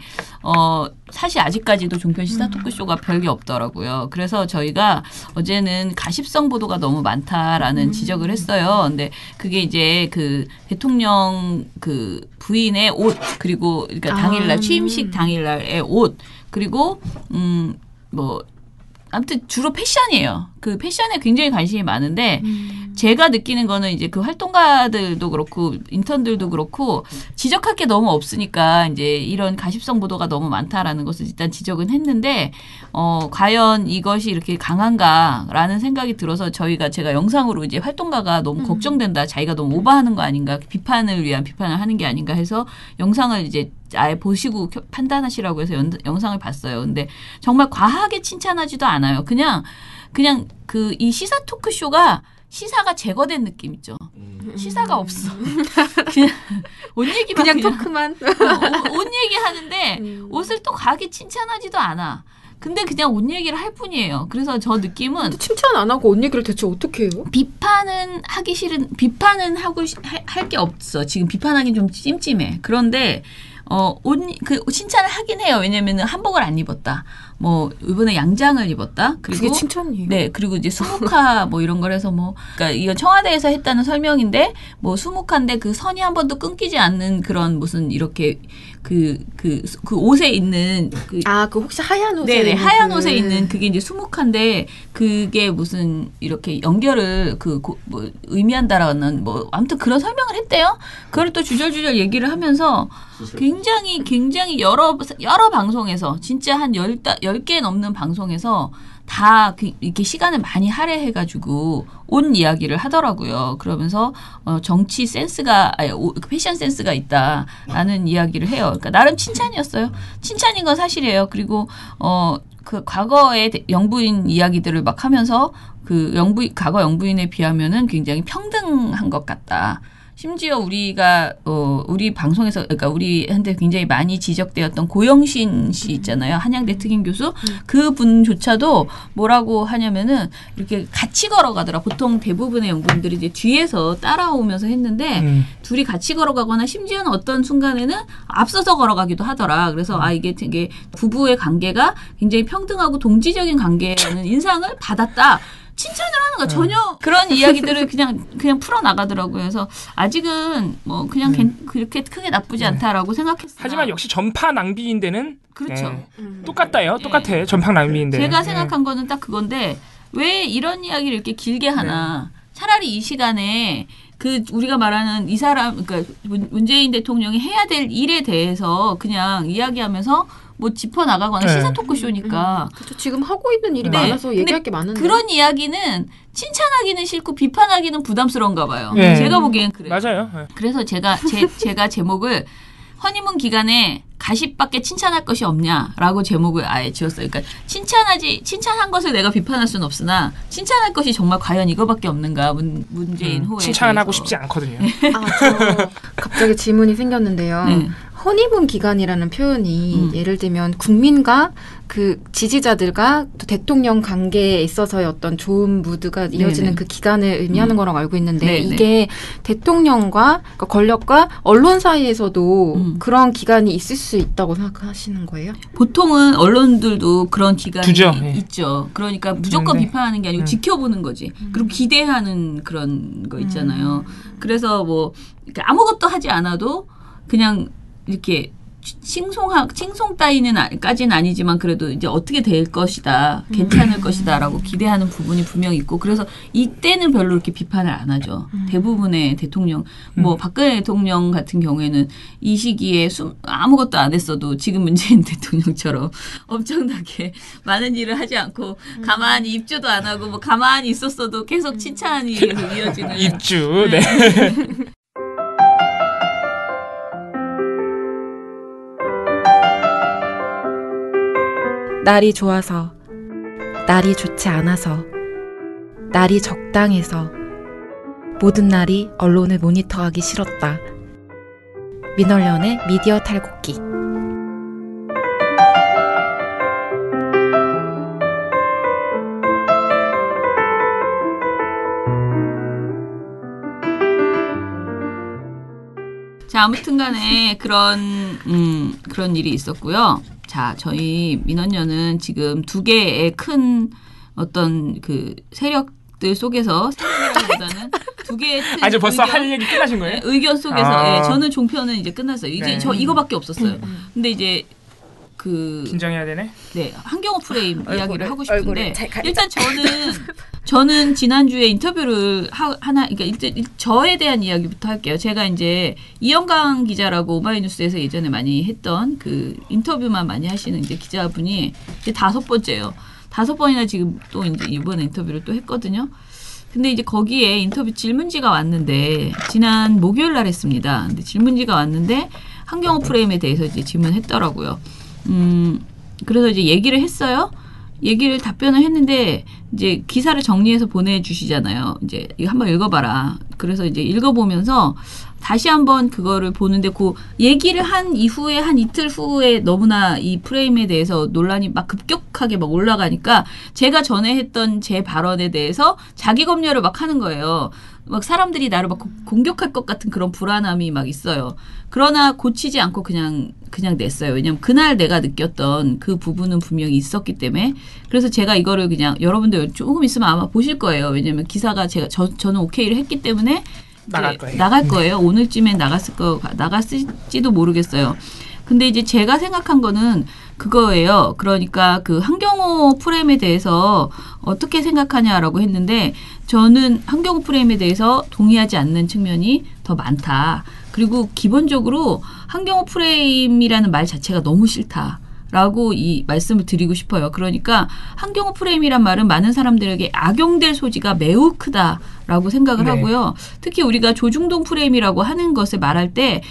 사실 아직까지도 종편 시사 토크쇼가 별게 없더라고요. 그래서 저희가 어제는 가십성 보도가 너무 많다라는 지적을 했어요. 근데 그게 이제 그 대통령 그 부인의 옷 그리고 그러니까 당일날 취임식 당일날의 옷 그리고 뭐 아무튼 주로 패션이에요. 그 패션에 굉장히 관심이 많은데 제가 느끼는 거는 이제 그 활동가들도 그렇고 인턴들도 그렇고 지적할 게 너무 없으니까 이제 이런 가십성 보도가 너무 많다라는 것을 일단 지적은 했는데 과연 이것이 이렇게 강한가라는 생각이 들어서 제가 영상으로 이제 활동가가 너무 걱정된다. 자기가 너무 오버하는 거 아닌가. 비판을 위한 비판을 하는 게 아닌가 해서 영상을 이제 아예 보시고 판단하시라고 해서 영상을 봤어요. 근데 정말 과하게 칭찬하지도 않아요. 그냥 그 이 시사 토크쇼가 시사가 제거된 느낌 있죠. 시사가 없어. 그냥 옷 얘기만 그냥 토크만. 옷 얘기하는데 옷을 또 과하게 칭찬하지도 않아. 근데 그냥 옷 얘기를 할 뿐이에요. 그래서 저 느낌은 칭찬 안 하고 옷 얘기를 대체 어떻게 해요? 비판은 하고 할 게 없어. 지금 비판하기 좀 찜찜해. 그런데 칭찬을 하긴 해요. 왜냐면은 한복을 안 입었다. 뭐 이번에 양장을 입었다. 그리고 그게 칭찬이에요. 네, 그리고 이제 수묵화 뭐 이런 걸 해서 그러니까 이건 청와대에서 했다는 설명인데 뭐 수묵화인데 그 선이 한 번도 끊기지 않는 그런 무슨 이렇게 그 옷에 있는 그 혹시 하얀 옷에 네네 하얀 옷에 있는 그게 이제 수묵화인데 그게 무슨 이렇게 연결을 뭐 의미한다라는 뭐 아무튼 그런 설명을 했대요. 그걸 또 주절주절 얘기를 하면서 굉장히 여러 방송에서 진짜 한 10개 넘는 방송에서 다 이렇게 시간을 많이 할애해가지고 온 이야기를 하더라고요. 그러면서 정치 센스가 패션 센스가 있다라는 이야기를 해요. 그러니까 나름 칭찬이었어요. 칭찬인 건 사실이에요. 그리고 그 과거의 영부인 이야기들을 막 하면서 과거 영부인에 비하면은 굉장히 평등한 것 같다. 심지어 우리가 우리 방송에서 그러니까 우리한테 굉장히 많이 지적되었던 고영신 씨 있잖아요. 한양대 특임 교수. 그분조차도 뭐라고 하냐면은 이렇게 같이 걸어가더라. 보통 대부분의 영부인들이 이제 뒤에서 따라오면서 했는데 둘이 같이 걸어가거나 심지어는 어떤 순간에는 앞서서 걸어가기도 하더라. 그래서 이게 되게 부부의 관계가 굉장히 평등하고 동지적인 관계라는 인상을 받았다. 칭찬을 하는 거 전혀 그런 이야기들을 그냥 풀어 나가더라고요. 그래서 아직은 뭐 그냥 그렇게 크게 나쁘지 않다라고 생각했어요. 하지만 역시 전파 낭비인 데는 그렇죠. 똑같아요. 똑같아. 전파 낭비인 데. 제가 생각한 거는 딱 그건데 왜 이런 이야기를 이렇게 길게 하나. 차라리 이 시간에 우리가 말하는 이 사람 그러니까 문재인 대통령이 해야 될 일에 대해서 그냥 이야기하면서 뭐 짚어 나가거나 시사 토크쇼니까. 그렇죠. 지금 하고 있는 일이 많아서 얘기할 게 많은데. 그런 이야기는 칭찬하기는 싫고 비판하기는 부담스러운가 봐요. 제가 보기엔 그래요. 맞아요. 그래서 제가 제목을 허니문 기간에 가십밖에 칭찬할 것이 없냐라고 제목을 아예 지었어요. 그러니까 칭찬한 것을 내가 비판할 수는 없으나 칭찬할 것이 정말 과연 이거밖에 없는가 문재인 후에 칭찬하고 싶지 않거든요. 저 갑자기 질문이 생겼는데요. 허니문 기간이라는 표현이 예를 들면 국민과 그 지지자들과 또 대통령 관계에 있어서의 어떤 좋은 무드가 이어지는 그 기간을 의미하는 거라고 알고 있는데 이게 대통령과 그러니까 권력과 언론 사이에서도 그런 기간이 있을 수 있다고 생각하시는 거예요? 보통은 언론들도 그런 기간이 두죠. 있죠. 그러니까 무조건 비판하는 게 아니고 지켜보는 거지. 그리고 기대하는 그런 거 있잖아요. 그래서 뭐 아무것도 하지 않아도 그냥 이렇게 칭송 따위는까지는 아니지만 그래도 이제 어떻게 될 것이다, 괜찮을 것이다라고 기대하는 부분이 분명히 있고 그래서 이때는 별로 이렇게 비판을 안 하죠. 대부분의 대통령, 뭐 박근혜 대통령 같은 경우에는 이 시기에 아무것도 안 했어도 지금 문재인 대통령처럼 엄청나게 많은 일을 하지 않고 가만히 입주도 안 하고 뭐 가만히 있었어도 계속 칭찬이 계속 이어지는 입주. 네. 날이 좋아서, 날이 좋지 않아서, 날이 적당해서 모든 날이 언론을 모니터하기 싫었다. 민얼련의 미디어 탈곡기. 자, 아무튼간에 그런 일이 있었고요. 자, 저희 민원연은 지금 두 개의 큰 어떤 그 세력들 속에서 세력이라기보다는 두 개의 큰 아주 벌써 할 얘기 끝나신 거예요? 의견 속에서 예, 저는 종편은 이제 끝났어요. 이제 저 이거밖에 없었어요. 근데 이제 긴장해야 되네. 네, 한경호 프레임 이야기를 하고 싶은데 일단 저는 지난주에 인터뷰를 하나 그러니까 일단 저에 대한 이야기부터 할게요. 제가 이제 이영강 기자라고 오마이뉴스에서 예전에 많이 했던 그 인터뷰만 많이 하시는 이제 기자분이 이제 5번째예요. 5번이나 지금 또 이제 이번에 인터뷰를 또 했거든요. 근데 이제 거기에 인터뷰 질문지가 왔는데 지난 목요일 날 했습니다. 근데 질문지가 왔는데 한경호 프레임에 대해서 이제 질문했더라고요. 그래서 이제 얘기를 했어요. 답변을 했는데 이제 기사를 정리해서 보내주시잖아요. 이제 이거 한번 읽어봐라. 그래서 이제 읽어보면서 다시 한번 그거를 보는데 그 얘기를 한 이후에 한 이틀 후에 너무나 이 프레임에 대해서 논란이 막 급격하게 막 올라가니까 제가 전에 했던 제 발언에 대해서 자기 검열을 막 하는 거예요. 막 사람들이 나를 막 공격할 것 같은 그런 불안함이 막 있어요. 그러나 고치지 않고 그냥 냈어요. 왜냐면 그날 내가 느꼈던 그 부분은 분명히 있었기 때문에. 그래서 제가 이거를 그냥 여러분들 조금 있으면 아마 보실 거예요. 왜냐면 기사가 저는 오케이를 했기 때문에 나갈 거예요. 오늘쯤에 나갔을지도 모르겠어요. 근데 이제 제가 생각한 거는 그거예요. 그러니까 그 한경호 프레임에 대해서 어떻게 생각하냐라고 했는데 저는 한경호 프레임에 대해서 동의하지 않는 측면이 더 많다. 그리고 기본적으로 한경호 프레임이라는 말 자체가 너무 싫다라고 이 말씀을 드리고 싶어요. 그러니까 한경호 프레임이란 말은 많은 사람들에게 악용될 소지가 매우 크다라고 생각을 하고요. 특히 우리가 조중동 프레임이라고 하는 것을 말할 때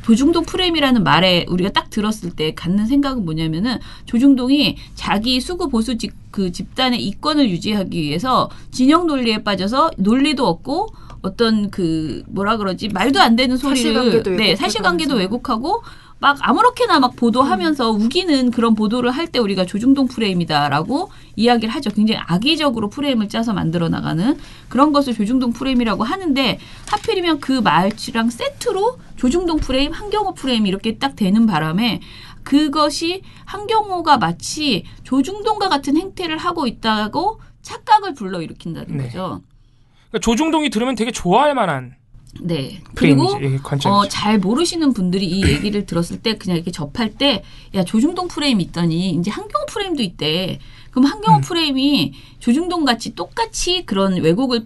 조중동 프레임이라는 말에 우리가 딱 들었을 때 갖는 생각은 뭐냐면은 조중동이 자기 수구 보수 그 집단의 이권을 유지하기 위해서 진영 논리에 빠져서 논리도 없고 어떤 그 뭐라 그러지 말도 안 되는 소리를 사실관계도 왜곡하고 막 아무렇게나 막 보도하면서 우기는 그런 보도를 할 때 우리가 조중동 프레임이다라고 이야기를 하죠. 굉장히 악의적으로 프레임을 짜서 만들어 나가는 그런 것을 조중동 프레임이라고 하는데 하필이면 그 말이랑 세트로 조중동 프레임, 한경호 프레임 이렇게 딱 되는 바람에 그것이 한경호가 마치 조중동과 같은 행태를 하고 있다고 착각을 불러일으킨다는 거죠. 그러니까 조중동이 들으면 되게 좋아할 만한 네. 그리고 잘 모르시는 분들이 이 얘기를 들었을 때 그냥 이렇게 접할 때 야 조중동 프레임 있더니 이제 한경호 프레임도 있대. 그럼 한경호 프레임이 조중동 같이 똑같이 그런 왜곡을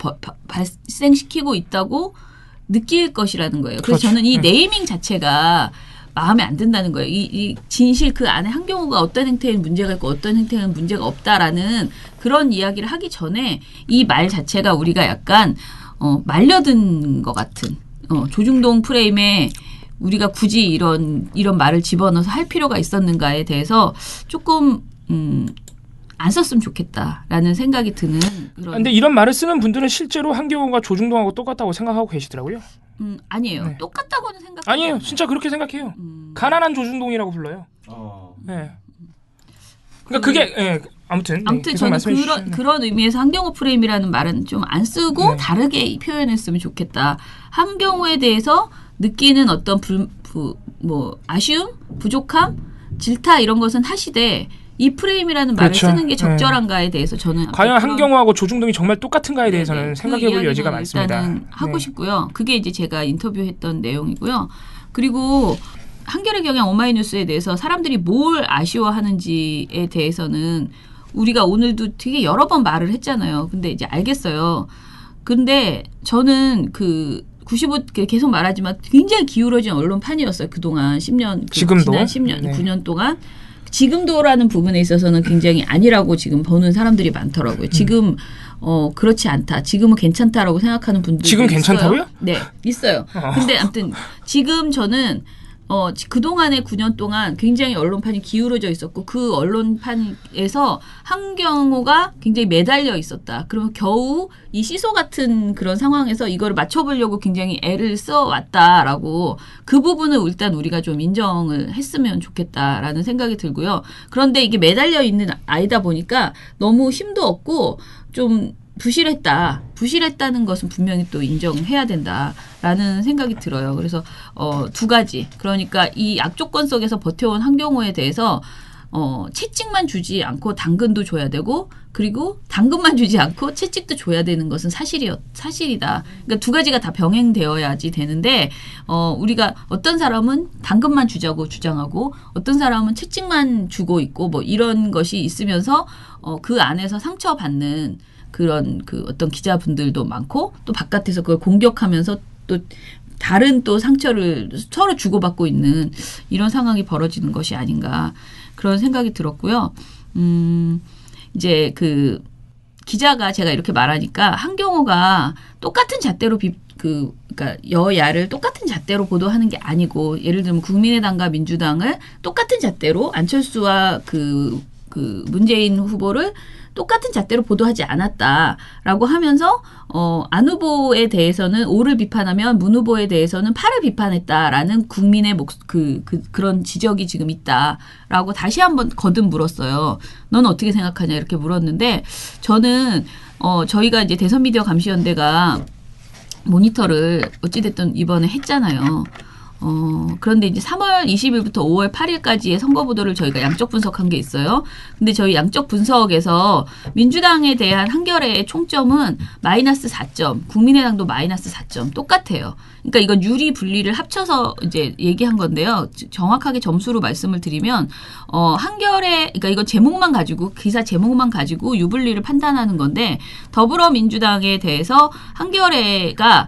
발생시키고 있다고 느낄 것이라는 거예요. 그래서 저는 이 네이밍 자체가 마음에 안 든다는 거예요. 이 진실 그 안에 한경호가 어떤 행태에는 문제가 있고 어떤 행태에는 문제가 없다라는 그런 이야기를 하기 전에 이 말 자체가 우리가 약간 말려든 것 같은 조중동 프레임에 우리가 굳이 이런 말을 집어넣어서 할 필요가 있었는가에 대해서 조금 안 썼으면 좋겠다라는 생각이 드는 그런. 근데 이런 말을 쓰는 분들은 실제로 한경호가 조중동하고 똑같다고 생각하고 계시더라고요. 아니에요. 네. 똑같다고는 생각. 아니에요. 진짜 그렇게 생각해요. 가난한 조중동이라고 불러요. 네. 그러니까 그게 아무튼 저는 그런 의미에서 한경호 프레임이라는 말은 좀 안 쓰고 다르게 표현했으면 좋겠다. 한경호에 대해서 느끼는 어떤 아쉬움, 부족함, 질타 이런 것은 하시되 이 프레임이라는 말을 쓰는 게 적절한가에 대해서 저는 과연 한경호하고 조중동이 정말 똑같은가에 대해서는 생각해볼 여지가 많습니다. 일단은 하고 싶고요. 그게 이제 제가 인터뷰했던 내용이고요. 그리고 한겨레 경향 오마이뉴스에 대해서 사람들이 뭘 아쉬워하는지에 대해서는 우리가 오늘도 되게 여러 번 말을 했잖아요. 근데 이제 알겠어요. 근데 저는 계속 말하지만 굉장히 기울어진 언론판이었어요. 그동안 10년, 지금도? 지난 10년, 9년 동안. 지금도라는 부분에 있어서는 굉장히 아니라고 지금 보는 사람들이 많더라고요. 지금 그렇지 않다. 지금은 괜찮다라고 생각하는 분들도 지금 있어요. 괜찮다고요? 네, 있어요. 근데 아무튼 지금 저는 그동안의 9년 동안 굉장히 언론판이 기울어져 있었고 그 언론판에서 한경호가 굉장히 매달려 있었다. 그러면 겨우 이 시소 같은 그런 상황에서 이거를 맞춰보려고 굉장히 애를 써왔다라고 그 부분을 일단 우리가 좀 인정을 했으면 좋겠다라는 생각이 들고요. 그런데 이게 매달려 있는 아이다 보니까 너무 힘도 없고 좀 부실했다는 것은 분명히 또 인정해야 된다라는 생각이 들어요. 그래서 두 가지. 그러니까 이 악조건 속에서 버텨온 한경호에 대해서 채찍만 주지 않고 당근도 줘야 되고 그리고 당근만 주지 않고 채찍도 줘야 되는 것은 사실이다. 그러니까 두 가지가 다 병행되어야지 되는데 우리가 어떤 사람은 당근만 주자고 주장하고 어떤 사람은 채찍만 주고 있고 뭐 이런 것이 있으면서 그 안에서 상처받는 그런 그 어떤 기자분들도 많고 또 바깥에서 그걸 공격하면서 또 다른 또 상처를 서로 주고받고 있는 이런 상황이 벌어지는 것이 아닌가 그런 생각이 들었고요. 이제 그 기자가 제가 이렇게 말하니까 한경호가 똑같은 잣대로 그러니까 여야를 똑같은 잣대로 보도하는 게 아니고 예를 들면 국민의당과 민주당을 똑같은 잣대로 안철수와 그 문재인 후보를 똑같은 잣대로 보도하지 않았다라고 하면서 안 후보에 대해서는 오를 비판하면 문 후보에 대해서는 파를 비판했다라는 국민의 그런 지적이 지금 있다라고 다시 한번 거듭 물었어요. 넌 어떻게 생각하냐 이렇게 물었는데 저는 저희가 이제 대선 미디어 감시연대가 모니터를 어찌됐든 이번에 했잖아요. 그런데 이제 3월 20일부터 5월 8일까지의 선거 보도를 저희가 양적 분석한 게 있어요. 근데 저희 양적 분석에서 민주당에 대한 한겨레의 총점은 마이너스 4점, 국민의당도 마이너스 4점 똑같아요. 그러니까 이건 유리 분리를 합쳐서 이제 얘기한 건데요. 정확하게 점수로 말씀을 드리면 한겨레 그러니까 이건 제목만 가지고 기사 제목만 가지고 유불리를 판단하는 건데 더불어민주당에 대해서 한겨레가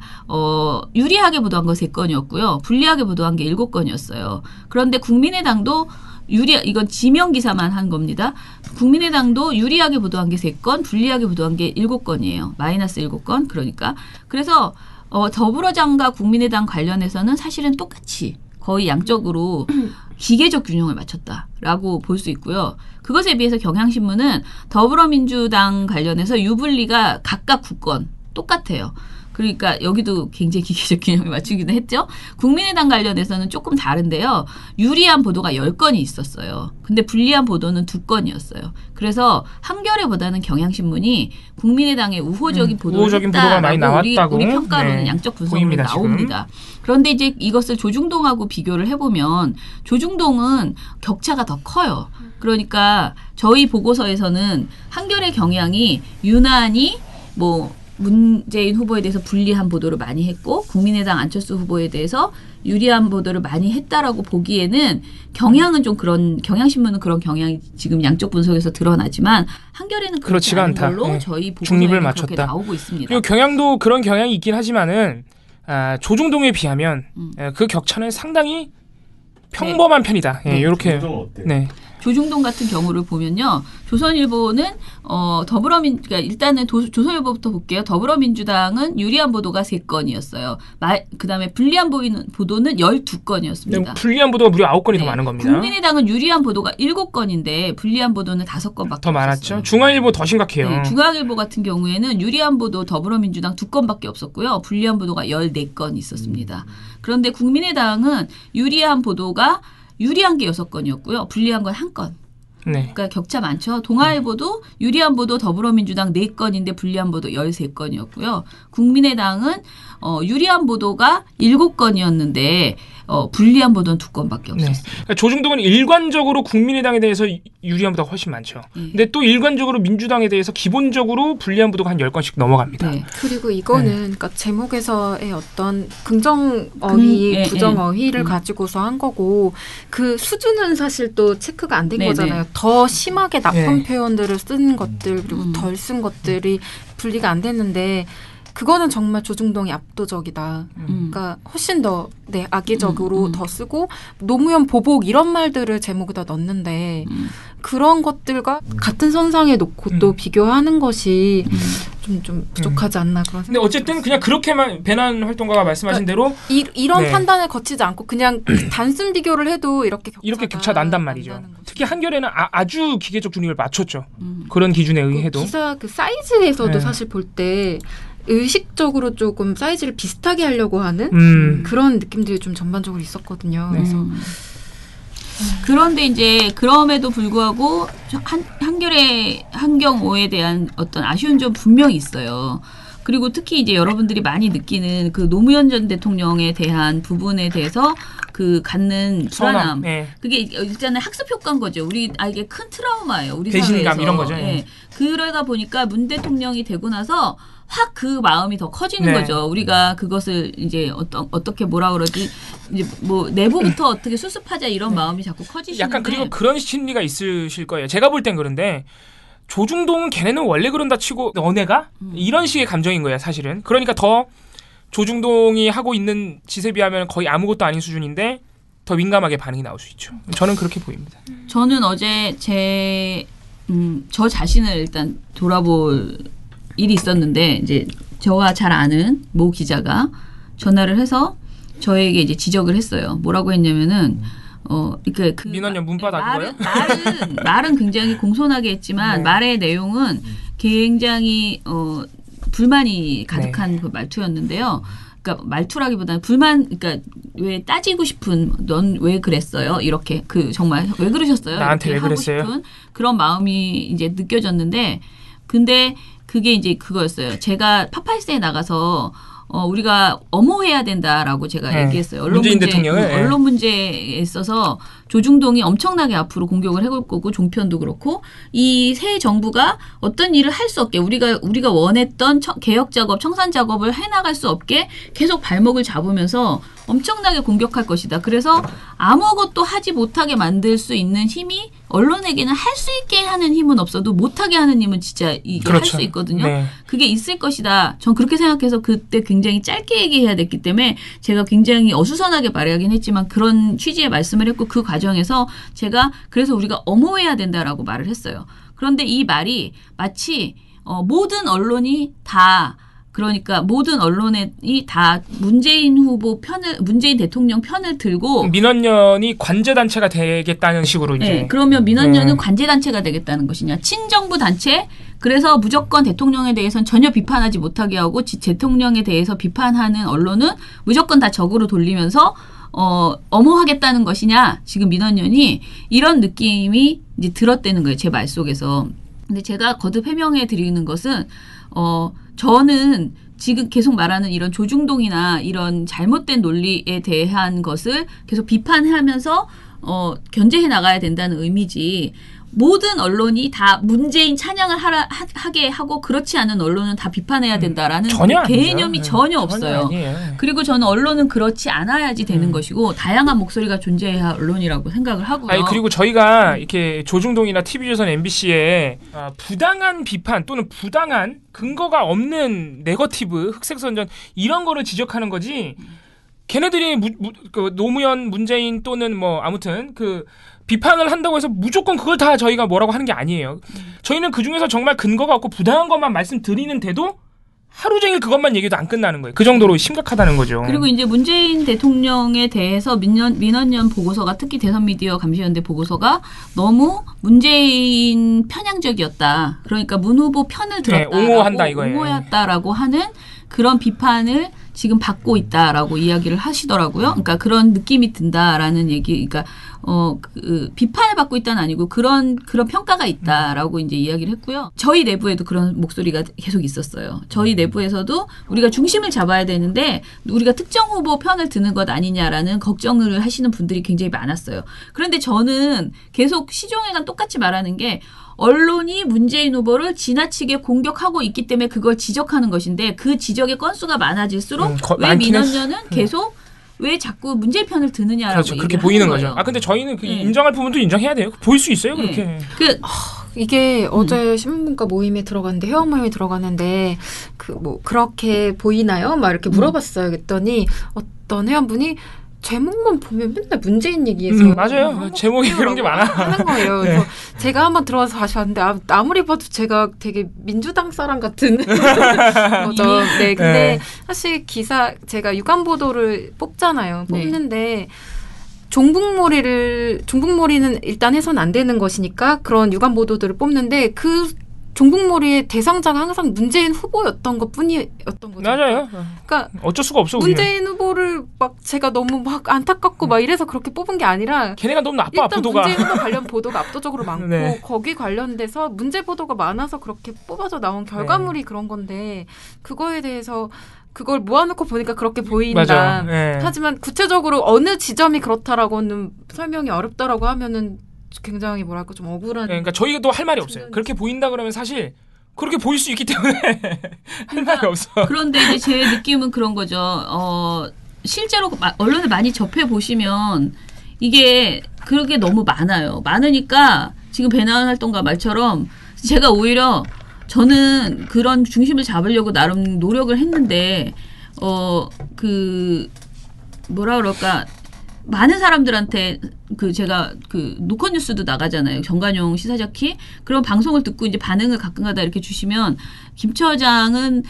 유리하게 보도한 거 3건이었고요. 불리하게 보도한 게 7건이었어요. 그런데 국민의당도 이건 지명 기사만 한 겁니다. 국민의당도 유리하게 보도한 게 3건, 불리하게 보도한 게 7건이에요. 마이너스 7건. 그러니까. 그래서 더불어당과 국민의당 관련해서는 사실은 똑같이 거의 양적으로 기계적 균형을 맞췄다라고 볼 수 있고요. 그것에 비해서 경향신문은 더불어민주당 관련해서 유불리가 각각 9건 똑같아요. 그러니까 여기도 굉장히 기계적 균형을 맞추기도 했죠. 국민의당 관련해서는 조금 다른데요. 유리한 보도가 10건이 있었어요. 근데 불리한 보도는 2건이었어요. 그래서 한겨레보다는 경향신문이 국민의당의 우호적인 보도를 보도가 많이 나왔다고 우리 평가로는 양적 분석으로 나옵니다. 그런데 이제 이것을 조중동하고 비교를 해보면 조중동은 격차가 더 커요. 그러니까 저희 보고서에서는 한겨레 경향이 유난히 문재인 후보에 대해서 불리한 보도를 많이 했고 국민의당 안철수 후보에 대해서 유리한 보도를 많이 했다라고 보기에는 경향은 좀 경향신문은 그런 경향이 지금 양쪽 분석에서 드러나지만 한겨레는 그렇지 않다. 걸로 저희 중립을 보고서에는 맞췄다. 그렇게 나오고 있습니다. 그리고 경향도 그런 경향이 있긴 하지만은 조중동에 비하면 그 격차는 상당히 평범한 편이다. 이렇게. 네. 조중동 같은 경우를 보면요. 조선일보는 그러니까 일단은 조선일보부터 볼게요. 더불어민주당은 유리한 보도가 3건이었어요. 그다음에 불리한 보도는 12건이었습니다. 불리한 보도가 무려 9건이 더 많은 겁니다. 국민의당은 유리한 보도가 7건인데 불리한 보도는 5건밖에 더 많았죠. 없었어요. 중앙일보 더 심각해요. 네, 중앙일보 같은 경우에는 유리한 보도 더불어민주당 2건밖에 없었고요. 불리한 보도가 14건 있었습니다. 그런데 국민의당은 유리한 보도가 유리한 게 6건이었고요. 불리한 건 1건. 네. 그러니까 격차 많죠. 동아일보도 유리한 보도 더불어민주당 4건인데 불리한 보도 13건이었고요. 국민의당은 유리한 보도가 7건이었는데 불리한 보도는 2건밖에 없었어요. 네. 그러니까 조중동은 일관적으로 국민의당에 대해서 유리한 보도가 훨씬 많죠. 근데 또 일관적으로 민주당에 대해서 기본적으로 불리한 보도가 한 10건씩 넘어갑니다. 네. 그리고 이거는 그러니까 제목에서의 어떤 긍정 어휘, 부정 어휘를 가지고서 한 거고 그 수준은 사실 또 체크가 안 된 거잖아요. 더 심하게 나쁜 표현들을 쓴 것들 그리고 덜 쓴 것들이 분리가 안 됐는데 그거는 정말 조중동이 압도적이다. 그러니까 훨씬 더 악의적으로 더 쓰고 노무현 보복 이런 말들을 제목에다 넣는데 그런 것들과 같은 선상에 놓고 또 비교하는 것이 좀 부족하지 않나 그런 생각이 근데 어쨌든 그냥 그렇게만 배난 활동가가 말씀하신 대로 이런 판단을 거치지 않고 그냥 단순 비교를 해도 이렇게 격차 난단 말이죠. 특히 한겨레는 아주 기계적 중립을 맞췄죠. 그런 기준에 의해도. 기사 그 사이즈에서도 사실 볼 때 의식적으로 조금 사이즈를 비슷하게 하려고 하는 그런 느낌들이 좀 전반적으로 있었거든요. 그래서 그런데 이제 그럼에도 불구하고 한결의 한경오에 대한 어떤 아쉬운 점 분명히 있어요. 그리고 특히 이제 여러분들이 많이 느끼는 그 노무현 전 대통령에 대한 부분에 대해서 그 갖는 불안함. 네. 그게 일단은 학습 효과인 거죠. 이게 큰 트라우마예요. 우리 배신감 사회에서. 이런 거죠. 네. 그러다 보니까 문 대통령이 되고 나서 확 그 마음이 더 커지는 네. 거죠. 우리가 그것을 이제 어떻게 뭐라 그러지? 이제 뭐 내부부터 어떻게 수습하자 이런 마음이 자꾸 커지시는데. 약간 그리고 그런 심리가 있으실 거예요. 제가 볼 땐 그런데 조중동은 걔네는 원래 그런다 치고 너네가? 이런 식의 감정인 거야 사실은. 그러니까 더 조중동이 하고 있는 짓에 비하면 거의 아무것도 아닌 수준인데 더 민감하게 반응이 나올 수 있죠. 저는 그렇게 보입니다. 저는 어제 저 자신을 일단 돌아볼 일이 있었는데 이제 저와 잘 아는 모 기자가 전화를 해서 저에게 이제 지적을 했어요. 뭐라고 했냐면은 그러니까 그 민원연 문바닥 말은 굉장히 공손하게 했지만 네. 말의 내용은 굉장히 불만이 가득한 그 말투였는데요. 그러니까 말투라기보다는 불만, 그러니까 왜 따지고 싶은 넌 왜 그랬어요? 이렇게 정말 왜 그러셨어요? 나한테 왜 하고 그랬어요? 싶은 그런 마음이 이제 느껴졌는데, 근데 그게 이제 그거였어요. 제가 파파이스에 나가서 우리가 엄호해야 된다라고 제가 얘기했어요. 문재인 대통령을. 언론 문제에 있어서 조중동이 엄청나게 앞으로 공격을 해올 거고 종편도 그렇고 이 새 정부가 어떤 일을 할 수 없게 우리가 원했던 개혁 작업, 청산 작업을 해나갈 수 없게 계속 발목을 잡으면서 엄청나게 공격할 것이다. 그래서 아무것도 하지 못하게 만들 수 있는 힘이 언론에게는 할 수 있게 하는 힘은 없어도 못하게 하는 힘은 진짜 이게 할 수 있거든요. 네. 그게 있을 것이다. 전 그렇게 생각해서 그때 굉장히 짧게 얘기해야 됐기 때문에 제가 굉장히 어수선하게 말하긴 했지만 그런 취지의 말씀을 했고 그 과정에서 제가 그래서 우리가 엄호해야 된다라고 말을 했어요. 그런데 이 말이 마치 모든 언론이 다 문재인 대통령 편을 들고 민원연이 관제단체가 되겠다는 식으로 이제. 네, 그러면 민원연은 관제단체가 되겠다는 것이냐. 친정부 단체, 그래서 무조건 대통령에 대해서는 전혀 비판하지 못하게 하고 대통령에 대해서 비판하는 언론은 무조건 다 적으로 돌리면서 엄호하겠다는 것이냐. 지금 민원연이 이런 느낌이 이제 들었다는 거예요. 제 말 속에서. 근데 제가 거듭 해명해 드리는 것은 저는 지금 계속 말하는 이런 조중동이나 이런 잘못된 논리에 대한 것을 계속 비판하면서 견제해 나가야 된다는 의미지. 모든 언론이 다 문재인 찬양을 하게 하고 그렇지 않은 언론은 다 비판해야 된다라는 개념이 전혀 없어요. 그리고 저는 언론은 그렇지 않아야지 되는 것이고 다양한 목소리가 존재해야 할 언론이라고 생각을 하고요. 그리고 저희가 이렇게 조중동이나 TV조선, MBC에 부당한 비판 또는 부당한 근거가 없는 네거티브, 흑색선전 이런 거를 지적하는 거지. 걔네들이 노무현, 문재인 또는 뭐 아무튼 비판을 한다고 해서 무조건 그걸 다 저희가 뭐라고 하는 게 아니에요. 저희는 그중에서 정말 근거가 없고 부당한 것만 말씀드리는데도 하루 종일 그것만 얘기해도 안 끝나는 거예요. 그 정도로 심각하다는 거죠. 그리고 이제 문재인 대통령에 대해서 민원연 보고서가 특히 대선미디어 감시연대 보고서가 너무 문재인 편향적이었다. 그러니까 문 후보 편을 들었다. 옹호한다 이거예요. 옹호했다라고 하는 그런 비판을 지금 받고 있다라고 이야기를 하시더라고요. 그러니까 그런 느낌이 든다라는 얘기, 그러니까 비판을 받고 있다는 아니고 그런 평가가 있다라고 이제 이야기를 했고요. 저희 내부에도 그런 목소리가 계속 있었어요. 저희 내부에서도 우리가 중심을 잡아야 되는데 우리가 특정 후보 편을 드는 것 아니냐라는 걱정을 하시는 분들이 굉장히 많았어요. 그런데 저는 계속 시종일관 똑같이 말하는 게 언론이 문재인 후보를 지나치게 공격하고 있기 때문에 그걸 지적하는 것인데 그 지적의 건수가 많아질수록 왜 민원연은 계속 왜 자꾸 문재인 편을 드느냐라고 그렇죠. 그렇게 보이는 거죠. 근데 저희는 인정할 부분도 인정해야 돼요. 보일 수 있어요. 그렇게. 이게 어제 신문가 모임에 들어갔는데 회원 모임에 들어갔는데 그렇게 보이나요? 막 이렇게 물어봤어요. 그랬더니 어떤 회원분이 제목만 보면 맨날 문재인 얘기해서 맞아요. 제목이 그런 게 많아 하는 거예요. 그래서 제가 한번 들어와서 다시 봤는데 아무리 봐도 제가 되게 민주당 사람 같은 거죠. 네, 근데 사실 제가 유감 보도를 뽑잖아요. 뽑는데 종북몰이는 일단 해서는 안 되는 것이니까 그런 유감 보도들을 뽑는데 그 종북몰이의 대상자가 항상 문재인 후보였던 것뿐이었던 거죠. 맞아요. 그러니까 어쩔 수가 없어. 문재인 후보를 막 제가 너무 막 안타깝고 막 이래서 그렇게 뽑은 게 아니라 걔네가 너무 나빠. 일단 보도가. 문재인 후보 관련 보도가 압도적으로 많고 네. 거기 관련돼서 문제 보도가 많아서 그렇게 뽑아서 나온 결과물이 그런 건데 그거에 대해서 그걸 모아놓고 보니까 그렇게 보인다. 네. 하지만 구체적으로 어느 지점이 그렇다라고는 설명이 어렵다라고 하면은 굉장히 뭐랄까 좀 억울한. 그러니까 저희도 할 말이 없어요. 그렇게 보인다 그러면 사실 그렇게 보일 수 있기 때문에 할 말이 없어. 그런데 이제 제 느낌은 그런 거죠. 실제로 언론을 많이 접해 보시면 이게 그게 너무 많아요. 많으니까 지금 배나은 활동가 말처럼 제가 오히려 저는 그런 중심을 잡으려고 나름 노력을 했는데 뭐라 그럴까. 많은 사람들한테 제가 노컷뉴스도 나가잖아요. 정관용 시사자키 그런 방송을 듣고 이제 반응을 가끔가다 이렇게 주시면 김 처장은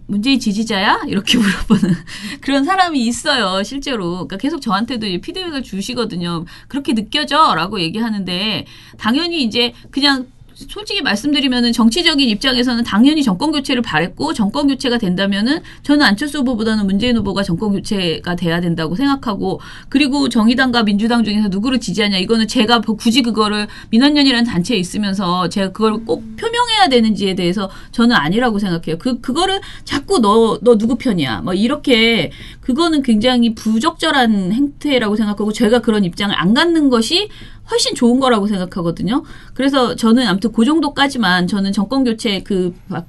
문재인 지지자야? 이렇게 물어보는 그런 사람이 있어요. 실제로. 그러니까 계속 저한테도 피드백을 주시거든요. 그렇게 느껴져?라고 얘기하는데 당연히 이제 그냥 솔직히 말씀드리면은 정치적인 입장에서는 당연히 정권 교체를 바랬고 정권 교체가 된다면은 저는 안철수 후보보다는 문재인 후보가 정권 교체가 돼야 된다고 생각하고 그리고 정의당과 민주당 중에서 누구를 지지하냐 이거는 제가 굳이 그거를 민원연이라는 단체에 있으면서 제가 그걸 꼭 표명해야 되는지에 대해서 저는 아니라고 생각해요. 그거를 자꾸 너 누구 편이야 뭐 이렇게 그거는 굉장히 부적절한 행태라고 생각하고 제가 그런 입장을 안 갖는 것이 훨씬 좋은 거라고 생각하거든요. 그래서 저는 아무튼 그 정도까지만 저는 정권 교체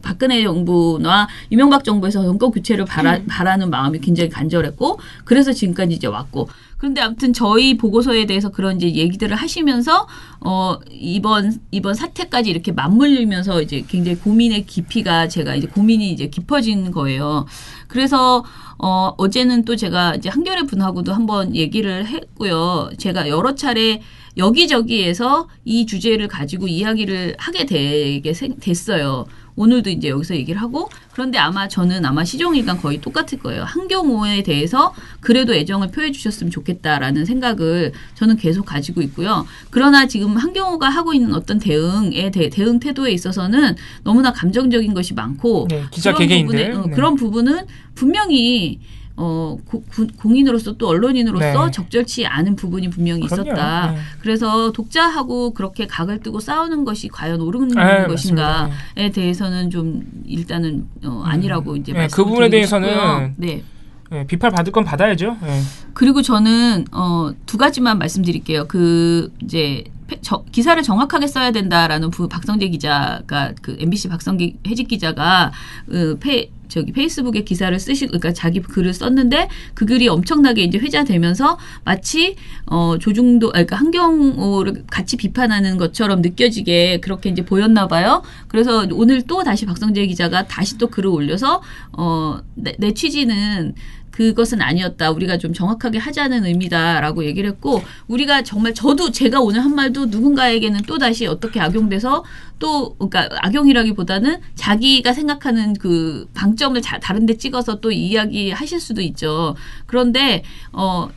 박근혜 정부나 이명박 정부에서 정권 교체를 바라는 마음이 굉장히 간절했고 그래서 지금까지 이제 왔고 그런데 아무튼 저희 보고서에 대해서 그런 이제 얘기들을 하시면서 이번 사태까지 이렇게 맞물리면서 이제 굉장히 고민의 깊이가 제가 이제 고민이 이제 깊어진 거예요. 그래서 어제는 또 제가 이제 한겨레 분하고도 한번 얘기를 했고요. 제가 여러 차례 여기저기에서 이 주제를 가지고 이야기를 하게 됐어요. 오늘도 이제 여기서 얘기를 하고 그런데 저는 시종일관 거의 똑같을 거예요. 한경호에 대해서 그래도 애정을 표해 주셨으면 좋겠다라는 생각을 저는 계속 가지고 있고요. 그러나 지금 한경호가 하고 있는 어떤 대응 태도에 있어서는 너무나 감정적인 것이 많고 네, 기자 개개인들 그런 부분은 분명히 공인으로서 또 언론인으로서 네. 적절치 않은 부분이 분명히 있었다. 네. 그래서 독자하고 그렇게 각을 뜨고 싸우는 것이 과연 옳은 것인가에 맞습니다. 대해서는 좀 일단은 아니라고 이제 말씀을 그 부분에 대해서는 싶고요. 네. 비판 받을 건 받아야죠. 네. 그리고 저는 두 가지만 말씀드릴게요. 이제 기사를 정확하게 써야 된다라는 박성재 기자가 MBC 박성재 해직 기자가 페이스북에 기사를 그러니까 자기 글을 썼는데 그 글이 엄청나게 이제 회자되면서 마치 그러니까 한경호를 같이 비판하는 것처럼 느껴지게 그렇게 이제 보였나 봐요. 그래서 오늘 또 다시 박성재 기자가 다시 또 글을 올려서 내 취지는 그것은 아니었다. 우리가 좀 정확하게 하자는 의미다라고 얘기를 했고 우리가 정말 제가 오늘 한 말도 누군가에게는 또 다시 어떻게 악용돼서 그러니까 악용이라기보다는 자기가 생각하는 그 방점을 다른 데 찍어서 또 이야기하실 수도 있죠. 그런데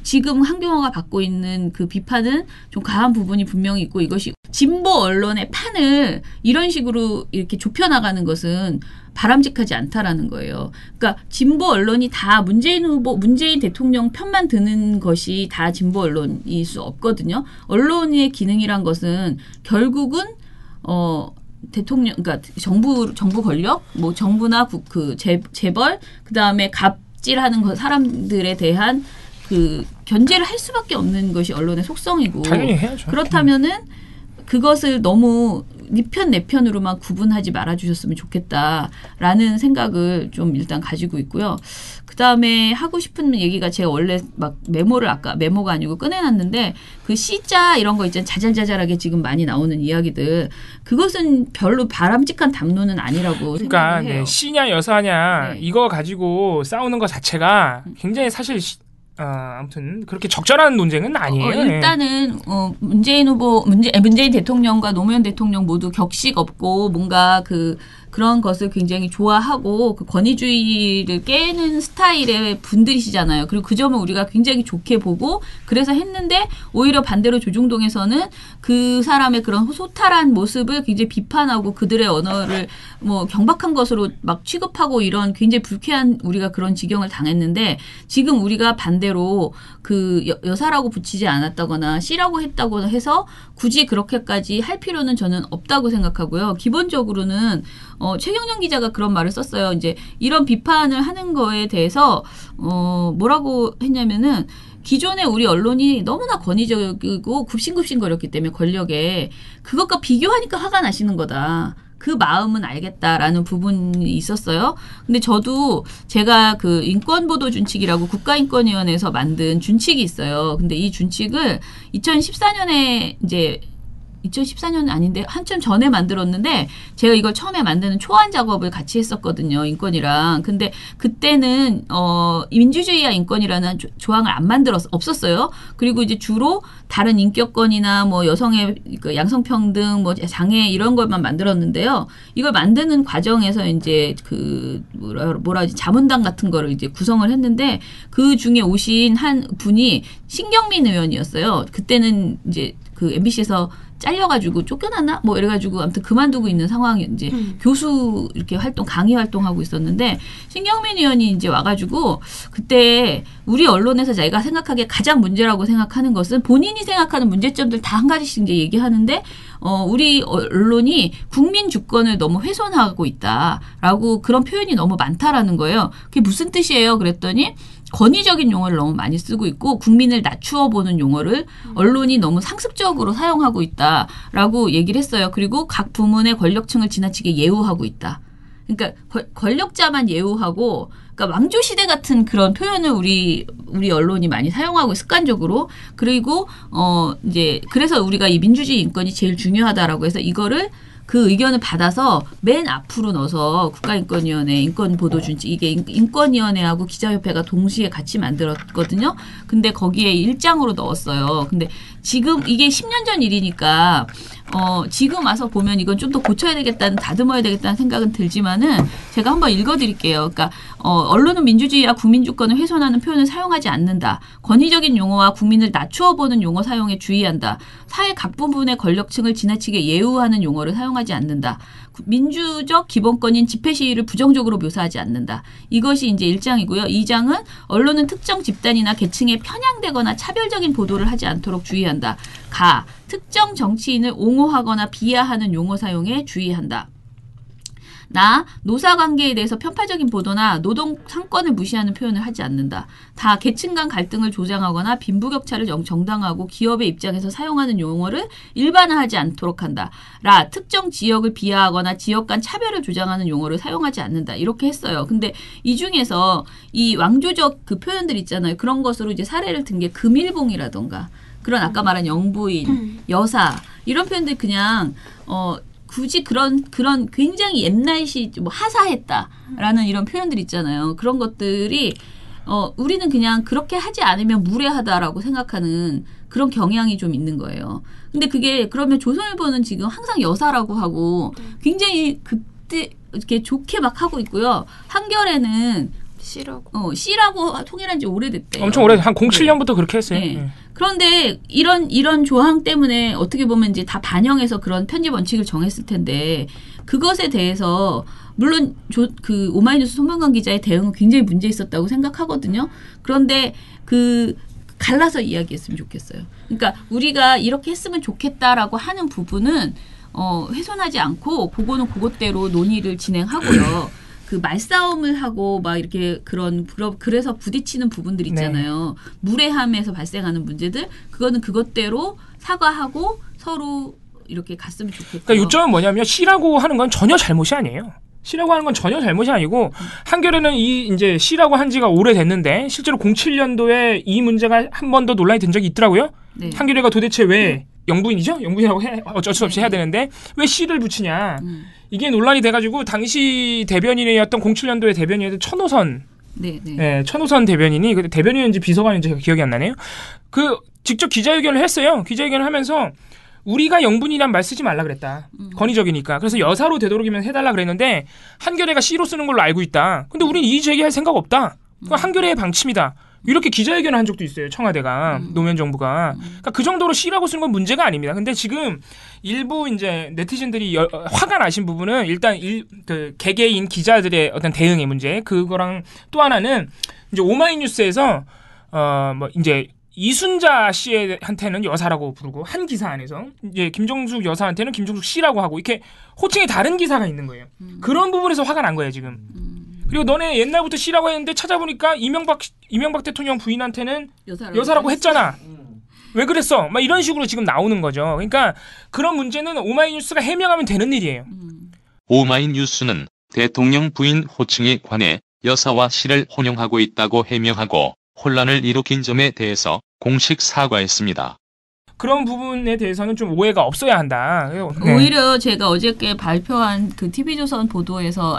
지금 한경호가 받고 있는 그 비판은 좀 과한 부분이 분명히 있고 이것이 진보 언론의 판을 이런 식으로 이렇게 좁혀나가는 것은 바람직하지 않다라는 거예요. 그러니까 진보 언론이 다 문재인 대통령 편만 드는 것이 다 진보 언론일 수 없거든요. 언론의 기능이란 것은 결국은 대통령, 그러니까 정부 권력, 뭐 정부나 재벌, 그 다음에 갑질하는 사람들에 대한 견제를 할 수밖에 없는 것이 언론의 속성이고. 당연히 해야죠. 그렇다면은 그것을 너무 네 편 내 편으로만 구분하지 말아주셨으면 좋겠다라는 생각을 좀 일단 가지고 있고요. 그 다음에 하고 싶은 얘기가 제가 원래 막 메모가 아니고 꺼내놨는데 그 C자 이런 거 있잖아요. 자잘자잘하게 지금 많이 나오는 이야기들. 그것은 별로 바람직한 담론은 아니라고 생각을 해요. C냐 여사냐 네. 이거 가지고 싸우는 것 자체가 굉장히 사실 아무튼 그렇게 적절한 논쟁은 아니에요. 일단은 문재인 대통령과 노무현 대통령 모두 격식 없고 뭔가 그런 것을 굉장히 좋아하고 그 권위주의를 깨는 스타일의 분들이시잖아요. 그리고 그 점을 우리가 굉장히 좋게 보고 그래서 했는데 오히려 반대로 조중동에서는 그 사람의 그런 소탈한 모습을 굉장히 비판하고 그들의 언어를 뭐 경박한 것으로 막 취급하고 이런 굉장히 불쾌한 우리가 그런 지경을 당했는데 지금 우리가 반대로 그 여사라고 붙이지 않았다거나 씨라고 했다고 해서 굳이 그렇게까지 할 필요는 저는 없다고 생각하고요. 기본적으로는 최경영 기자가 그런 말을 썼어요. 이제 이런 비판을 하는 거에 대해서 뭐라고 했냐면은 기존에 우리 언론이 너무나 권위적이고 굽신굽신거렸기 때문에 권력에 그것과 비교하니까 화가 나시는 거다. 그 마음은 알겠다라는 부분이 있었어요. 근데 저도 제가 그 인권보도준칙이라고 국가인권위원회에서 만든 준칙이 있어요. 근데 이 준칙을 2014년에 이제 2014년은 아닌데 한참 전에 만들었는데 제가 이걸 처음에 만드는 초안 작업을 같이 했었거든요. 인권이랑. 근데 그때는 민주주의와 인권이라는 조항을 안 없었어요. 그리고 이제 주로 다른 인격권이나 뭐 여성의 그 양성평등, 뭐 장애 이런 것만 만들었는데요. 이걸 만드는 과정에서 이제 그 뭐라 하지 자문단 같은 거를 이제 구성을 했는데 그 중에 오신 한 분이 신경민 의원이었어요. 그때는 이제 그 MBC에서 잘려가지고 쫓겨났나? 뭐 이래가지고 아무튼 그만두고 있는 상황이 이제 교수 이렇게 강의 활동하고 있었는데 신경민 의원이 이제 와가지고 그때 우리 언론에서 자기가 생각하기에 가장 문제라고 생각하는 것은 본인이 생각하는 문제점들 다 한 가지씩 이제 얘기하는데 우리 언론이 국민 주권을 너무 훼손하고 있다라고 그런 표현이 너무 많다라는 거예요. 그게 무슨 뜻이에요? 그랬더니 권위적인 용어를 너무 많이 쓰고 있고 국민을 낮추어 보는 용어를 언론이 너무 상습적으로 사용하고 있다라고 얘기를 했어요. 그리고 각 부문의 권력층을 지나치게 예우하고 있다. 그러니까 권력자만 예우하고 그러니까 왕조시대 같은 그런 표현을 우리 언론이 많이 사용하고 습관적으로 그리고 이제 그래서 우리가 이 민주주의 인권이 제일 중요하다라고 해서 이거를 그 의견을 받아서 맨 앞으로 넣어서 국가인권위원회 인권보도준칙 이게 인권위원회하고 기자협회가 동시에 같이 만들었거든요. 근데 거기에 1장으로 넣었어요. 근데 지금 이게 10년 전 일이니까 지금 와서 보면 이건 좀 더 고쳐야 되겠다는 다듬어야 되겠다는 생각은 들지만은 제가 한번 읽어드릴게요. 그러니까 언론은 민주주의와 국민주권을 훼손하는 표현을 사용하지 않는다. 권위적인 용어와 국민을 낮추어 보는 용어 사용에 주의한다. 사회 각 부분의 권력층을 지나치게 예우하는 용어를 사용하지 않는다. 민주적 기본권인 집회 시위를 부정적으로 묘사하지 않는다. 이것이 이제 1장이고요. 2장은 언론은 특정 집단이나 계층에 편향되거나 차별적인 보도를 하지 않도록 주의한다. 특정 정치인을 옹호하거나 비하하는 용어 사용에 주의한다. 노사관계에 대해서 편파적인 보도나 노동 상권을 무시하는 표현을 하지 않는다. 계층 간 갈등을 조장하거나 빈부격차를 정당화하고 기업의 입장에서 사용하는 용어를 일반화하지 않도록 한다. 특정 지역을 비하하거나 지역 간 차별을 조장하는 용어를 사용하지 않는다. 이렇게 했어요. 근데 이 중에서 이 왕조적 그 표현들 있잖아요. 그런 것으로 이제 사례를 든 게 금일봉이라던가 그런 아까 말한 영부인, 여사 이런 표현들 그냥 굳이 그런 굉장히 옛날시 뭐 하사했다라는 이런 표현들 있잖아요. 그런 것들이 우리는 그냥 그렇게 하지 않으면 무례하다라고 생각하는 그런 경향이 좀 있는 거예요. 근데 그게 그러면 조선일보는 지금 항상 여사라고 하고 굉장히 그때 이렇게 좋게 막 하고 있고요. 한겨레는 C라고 통일한 지 오래됐대요. 엄청 오래 한 07년부터 그렇게 했어요. 네. 그런데 이런 조항 때문에 어떻게 보면 이제 다 반영해서 그런 편집 원칙을 정했을 텐데 그것에 대해서 물론 그 오마이뉴스 손명관 기자의 대응은 굉장히 문제 있었다고 생각하거든요. 그런데 갈라서 이야기했으면 좋겠어요. 그러니까 우리가 이렇게 했으면 좋겠다라고 하는 부분은 훼손하지 않고 그거는 그것대로 논의를 진행하고요. 그 말싸움을 하고 막 이렇게 그래서 부딪히는 부분들 있잖아요. 네. 무례함에서 발생하는 문제들 그거는 그것대로 사과하고 서로 이렇게 갔으면 좋겠고요. 그러니까 요점은 뭐냐면 C라고 하는 건 전혀 잘못이 아니에요. C라고 하는 건 전혀 잘못이 아니고 한겨레는 이제 C라고 한 지가 오래됐는데 실제로 07년도에 이 문제가 한 번 더 논란이 된 적이 있더라고요. 네. 한겨레가 도대체 왜 영부인이죠? 영부인이라고 어쩔 수 없이 해야 되는데 왜 C를 붙이냐. 이게 논란이 돼가지고 당시 대변인이었던 07년도에 대변인이었던 천호선 천호선 대변인이 그때 대변인인지 비서관인지 기억이 안 나네요. 직접 기자회견을 했어요. 기자회견을 하면서 우리가 영분이란 말 쓰지 말라 그랬다. 권위적이니까. 그래서 여사로 되도록이면 해달라 그랬는데 한겨레가 C로 쓰는 걸로 알고 있다. 근데 우린 이의 제기할 생각 없다. 그건 한겨레의 방침이다. 이렇게 기자회견을 한 적도 있어요. 청와대가 노무현 정부가. 그러니까 그 정도로 C라고 쓰는 건 문제가 아닙니다. 근데 지금 일부 이제 네티즌들이 화가 나신 부분은 일단 그 개개인 기자들의 어떤 대응의 문제 그거랑 또 하나는 이제 오마이뉴스에서 뭐 이제 이순자 씨한테는 여사라고 부르고 한 기사 안에서 이제 김정숙 여사한테는 김정숙 씨라고 하고 이렇게 호칭이 다른 기사가 있는 거예요. 그런 부분에서 화가 난 거예요 지금. 그리고 너네 옛날부터 씨라고 했는데 찾아보니까 이명박 대통령 부인한테는 여사라고 했잖아. 왜 그랬어? 막 이런 식으로 지금 나오는 거죠. 그러니까 그런 문제는 오마이뉴스가 해명하면 되는 일이에요. 오마이뉴스는 대통령 부인 호칭에 관해 여사와 씨를 혼용하고 있다고 해명하고 혼란을 일으킨 점에 대해서 공식 사과했습니다. 그런 부분에 대해서는 좀 오해가 없어야 한다. 네. 오히려 제가 어저께 발표한 그 TV조선 보도에서,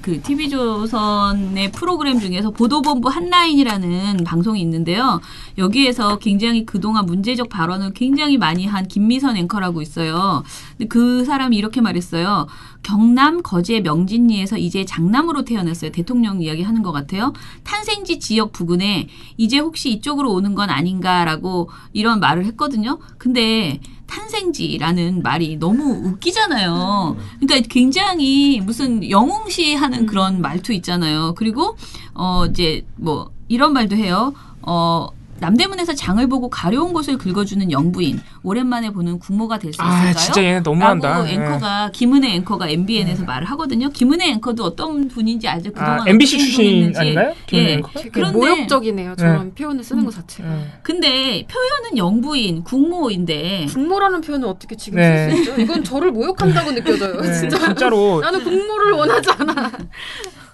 그 TV조선의 프로그램 중에서 보도본부 한라인이라는 방송이 있는데요. 여기에서 굉장히 그동안 문제적 발언을 굉장히 많이 한 김미선 앵커라고 있어요. 근데 그 사람이 이렇게 말했어요. 경남 거제 명진리에서 이제 장남으로 태어났어요. 대통령 이야기 하는 것 같아요. 탄생지 지역 부근에 이제 혹시 이쪽으로 오는 건 아닌가라고 이런 말을 했거든요. 근데 탄생지라는 말이 너무 웃기잖아요. 그러니까 굉장히 무슨 영웅시 하는 그런 말투 있잖아요. 그리고 이제 뭐 이런 말도 해요. 남대문에서 장을 보고 가려운 곳을 긁어주는 영부인 오랜만에 보는 국모가 될 수 있을까요? 진짜 얘네 너무한다. 라고 앵커가 김은혜 앵커가 MBN에서 말을 하거든요. 김은혜 앵커도 어떤 분인지 아주 그동안 MBC 출신 아닌가요? 예. 그런데 모욕적이네요. 저런 표현을 쓰는 것 자체가. 근데 표현은 영부인, 국모인데 국모라는 표현을 어떻게 지금 쓸 수 있죠? 이건 저를 모욕한다고 느껴져요. 진짜로. 나는 국모를 원하지 않아.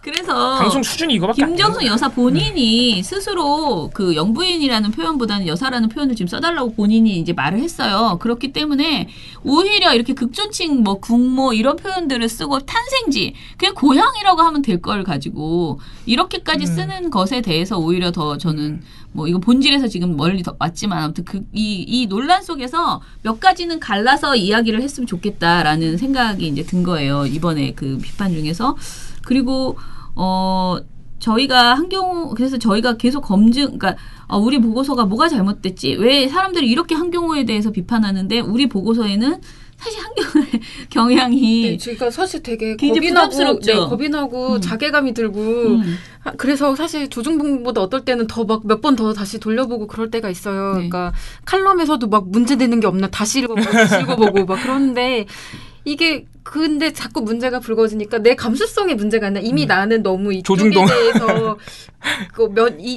그래서 방송 수준이 이거밖에 김정숙 여사 본인이 스스로 그 영부인이라는 표현보다는 여사라는 표현을 지금 써달라고 본인이 이제 말을 했어요. 그렇기 때문에 오히려 이렇게 극존칭 뭐 국모 이런 표현들을 쓰고 탄생지 그냥 고향이라고 하면 될 걸 가지고 이렇게까지 쓰는 것에 대해서 오히려 더 저는 뭐 이거 본질에서 지금 멀리 더 왔지만 아무튼 이 논란 속에서 몇 가지는 갈라서 이야기를 했으면 좋겠다라는 생각이 이제 든 거예요. 이번에 그 비판 중에서. 그리고 저희가 한 경우 그래서 저희가 계속 그러니까 우리 보고서가 뭐가 잘못됐지? 왜 사람들이 이렇게 한경우에 대해서 비판하는데 우리 보고서에는 사실 한경우의 경향이 저희가 사실 되게 굉장히 부담스럽죠. 겁이 나고 자괴감이 들고 그래서 사실 조중동보다 어떨 때는 더 막 몇 번 더 다시 돌려보고 그럴 때가 있어요. 그러니까 칼럼에서도 막 문제되는 게 없나 다시 읽어보고 막 그런데 이게 근데 자꾸 문제가 불거지니까 내 감수성의 문제가 아니라 이미 나는 너무 이쪽에 대해서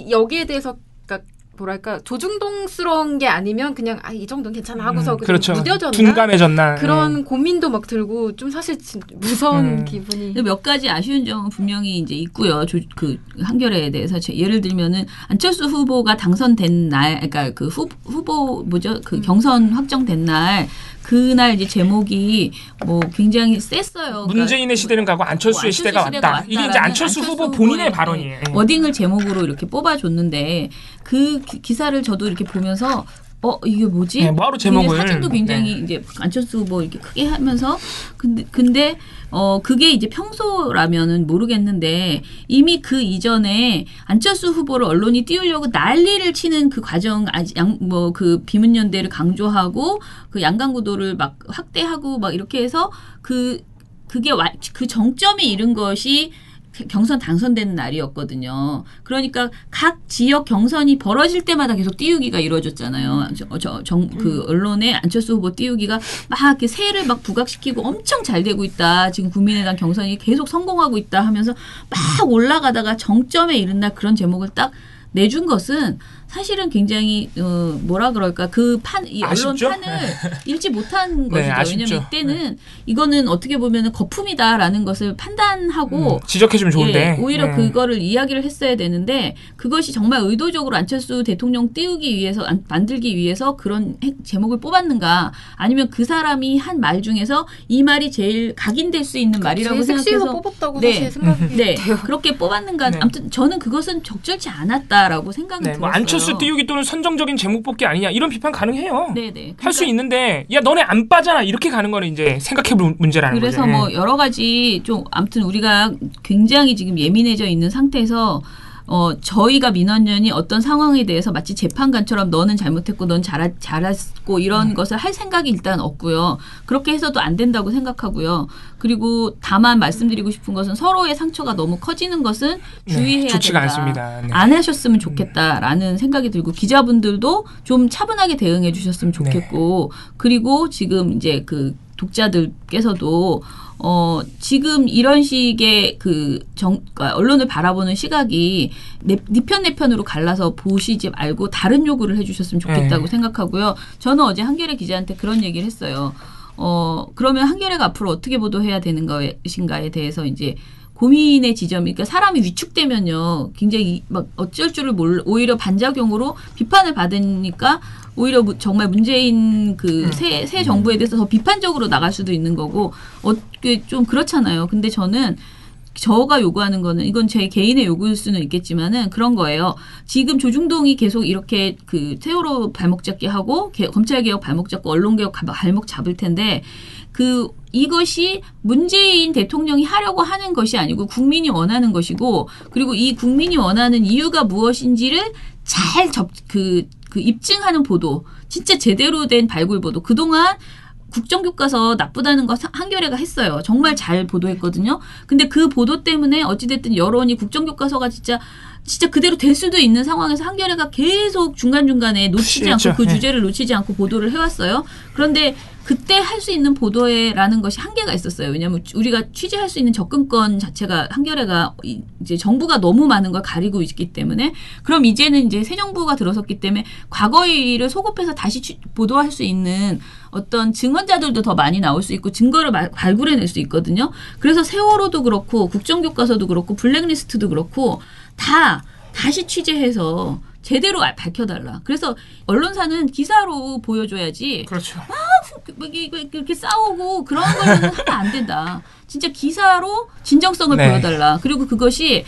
여기에 대해서 그러니까 뭐랄까 조중동스러운 게 아니면 그냥 이 정도는 괜찮아 하고서 그냥 그렇죠. 무뎌졌나 둔감해졌나 그런 고민도 막 들고 좀 사실 무서운 기분이. 몇 가지 아쉬운 점은 분명히 이제 있고요. 그 한겨레에 대해서 예를 들면은 안철수 후보가 당선된 날, 그러니까 그 후보 뭐죠? 그 경선 확정된 날. 그날 이제 제목이 뭐 굉장히 셌어요. 문재인의 시대는 가고 안철수의 시대가 왔다. 이게 이제 안철수 후보 본인의 발언이에요. 워딩을 제목으로 이렇게 뽑아줬는데 그 기사를 저도 이렇게 보면서 이게 뭐지? 네, 바로 제목을 사진도 굉장히 이제 안철수 후보 이렇게 크게 하면서 근데 그게 이제 평소라면은 모르겠는데 이미 그 이전에 안철수 후보를 언론이 띄우려고 난리를 치는 그 과정 그 비문연대를 강조하고 그 양강구도를 막 확대하고 막 이렇게 해서 그게 그 정점이 이른 것이 경선 당선되는 날이었거든요. 그러니까 각 지역 경선이 벌어질 때마다 계속 띄우기가 이루어졌잖아요. 그 언론에 안철수 후보 띄우기가 막 이렇게 세를 막 부각시키고 엄청 잘 되고 있다. 지금 국민의당 경선이 계속 성공하고 있다 하면서 막 올라가다가 정점에 이른 날 그런 제목을 딱 내준 것은 사실은 굉장히 뭐라 그럴까 이 언론 판을 읽지 못한 것이죠. 왜냐하면 이때는 이거는 어떻게 보면 거품이다라는 것을 판단하고 지적해주면 좋은데 오히려 그거를 이야기를 했어야 되는데 그것이 정말 의도적으로 안철수 대통령 띄우기 위해서 만들기 위해서 그런 제목을 뽑았는가 아니면 그 사람이 한 말 중에서 이 말이 제일 각인될 수 있는 말이라고 생각해서 뽑았다고 사실 생각이 돼요. 그렇게 뽑았는가 아무튼 저는 그것은 적절치 않았다라고 생각이 들었어요. 선수 띄우기 또는 선정적인 제목 뽑기 아니냐 이런 비판 가능해요. 네네. 그러니까 할 수 있는데 야 너네 안 빠잖아 이렇게 가는 거는 이제 생각해볼 문제라는 거죠. 그래서 뭐 여러 가지 좀 아무튼 우리가 굉장히 지금 예민해져 있는 상태에서 저희가 민원연이 어떤 상황에 대해서 마치 재판관처럼 너는 잘못했고 넌 잘했고 이런 것을 할 생각이 일단 없고요. 그렇게 해서도 안 된다고 생각하고요. 그리고 다만 말씀드리고 싶은 것은 서로의 상처가 너무 커지는 것은 주의해야 좋지가 된다. 않습니다. 네. 안 하셨으면 좋겠다라는 생각이 들고 기자분들도 좀 차분하게 대응해 주셨으면 좋겠고 그리고 지금 이제 그 독자들께서도 지금 이런 식의 그러니까 언론을 바라보는 시각이 네 편 내 편으로 갈라서 보시지 말고 다른 요구를 해주셨으면 좋겠다고 생각하고요. 저는 어제 한겨레 기자한테 그런 얘기를 했어요. 그러면 한겨레가 앞으로 어떻게 보도해야 되는 것인가에 대해서 이제 고민의 지점이, 그러니까 사람이 위축되면요, 굉장히 막 어쩔 줄을 오히려 반작용으로 비판을 받으니까 오히려 정말 문재인 새 정부에 대해서 더 비판적으로 나갈 수도 있는 거고, 좀 그렇잖아요. 근데 저는 저가 요구하는 거는, 이건 제 개인의 요구일 수는 있겠지만은 그런 거예요. 지금 조중동이 계속 이렇게 세월호 발목 잡기 하고 검찰개혁 발목 잡고 언론개혁 발목 잡을 텐데, 이것이 문재인 대통령이 하려고 하는 것이 아니고 국민이 원하는 것이고, 그리고 이 국민이 원하는 이유가 무엇인지를 잘 입증하는 보도, 진짜 제대로 된 발굴 보도. 그동안 국정교과서 나쁘다는 거 한겨레가 했어요. 정말 잘 보도했거든요. 근데 그 보도 때문에 어찌됐든 여론이 국정교과서가 진짜 그대로 될 수도 있는 상황에서 한겨레가 계속 중간중간에 놓치지 않고 그 주제를 놓치지 않고 보도를 해왔어요. 그런데 그때 할 수 있는 보도라는 것이 한계가 있었어요. 왜냐하면 우리가 취재할 수 있는 접근권 자체가 한겨레가 이제 정부가 너무 많은 걸 가리고 있기 때문에, 그럼 이제는 이제 새 정부가 들어섰기 때문에 과거의 일을 소급해서 다시 보도할 수 있는 어떤 증언자들도 더 많이 나올 수 있고 증거를 발굴해낼 수 있거든요. 그래서 세월호도 그렇고 국정교과서도 그렇고 블랙리스트도 그렇고 다시 취재해서 제대로 밝혀달라. 그래서 언론사는 기사로 보여줘야지. 그렇죠. 이렇게 싸우고 그런 거는 하면 안 된다. 진짜 기사로 진정성을 보여달라. 그리고 그것이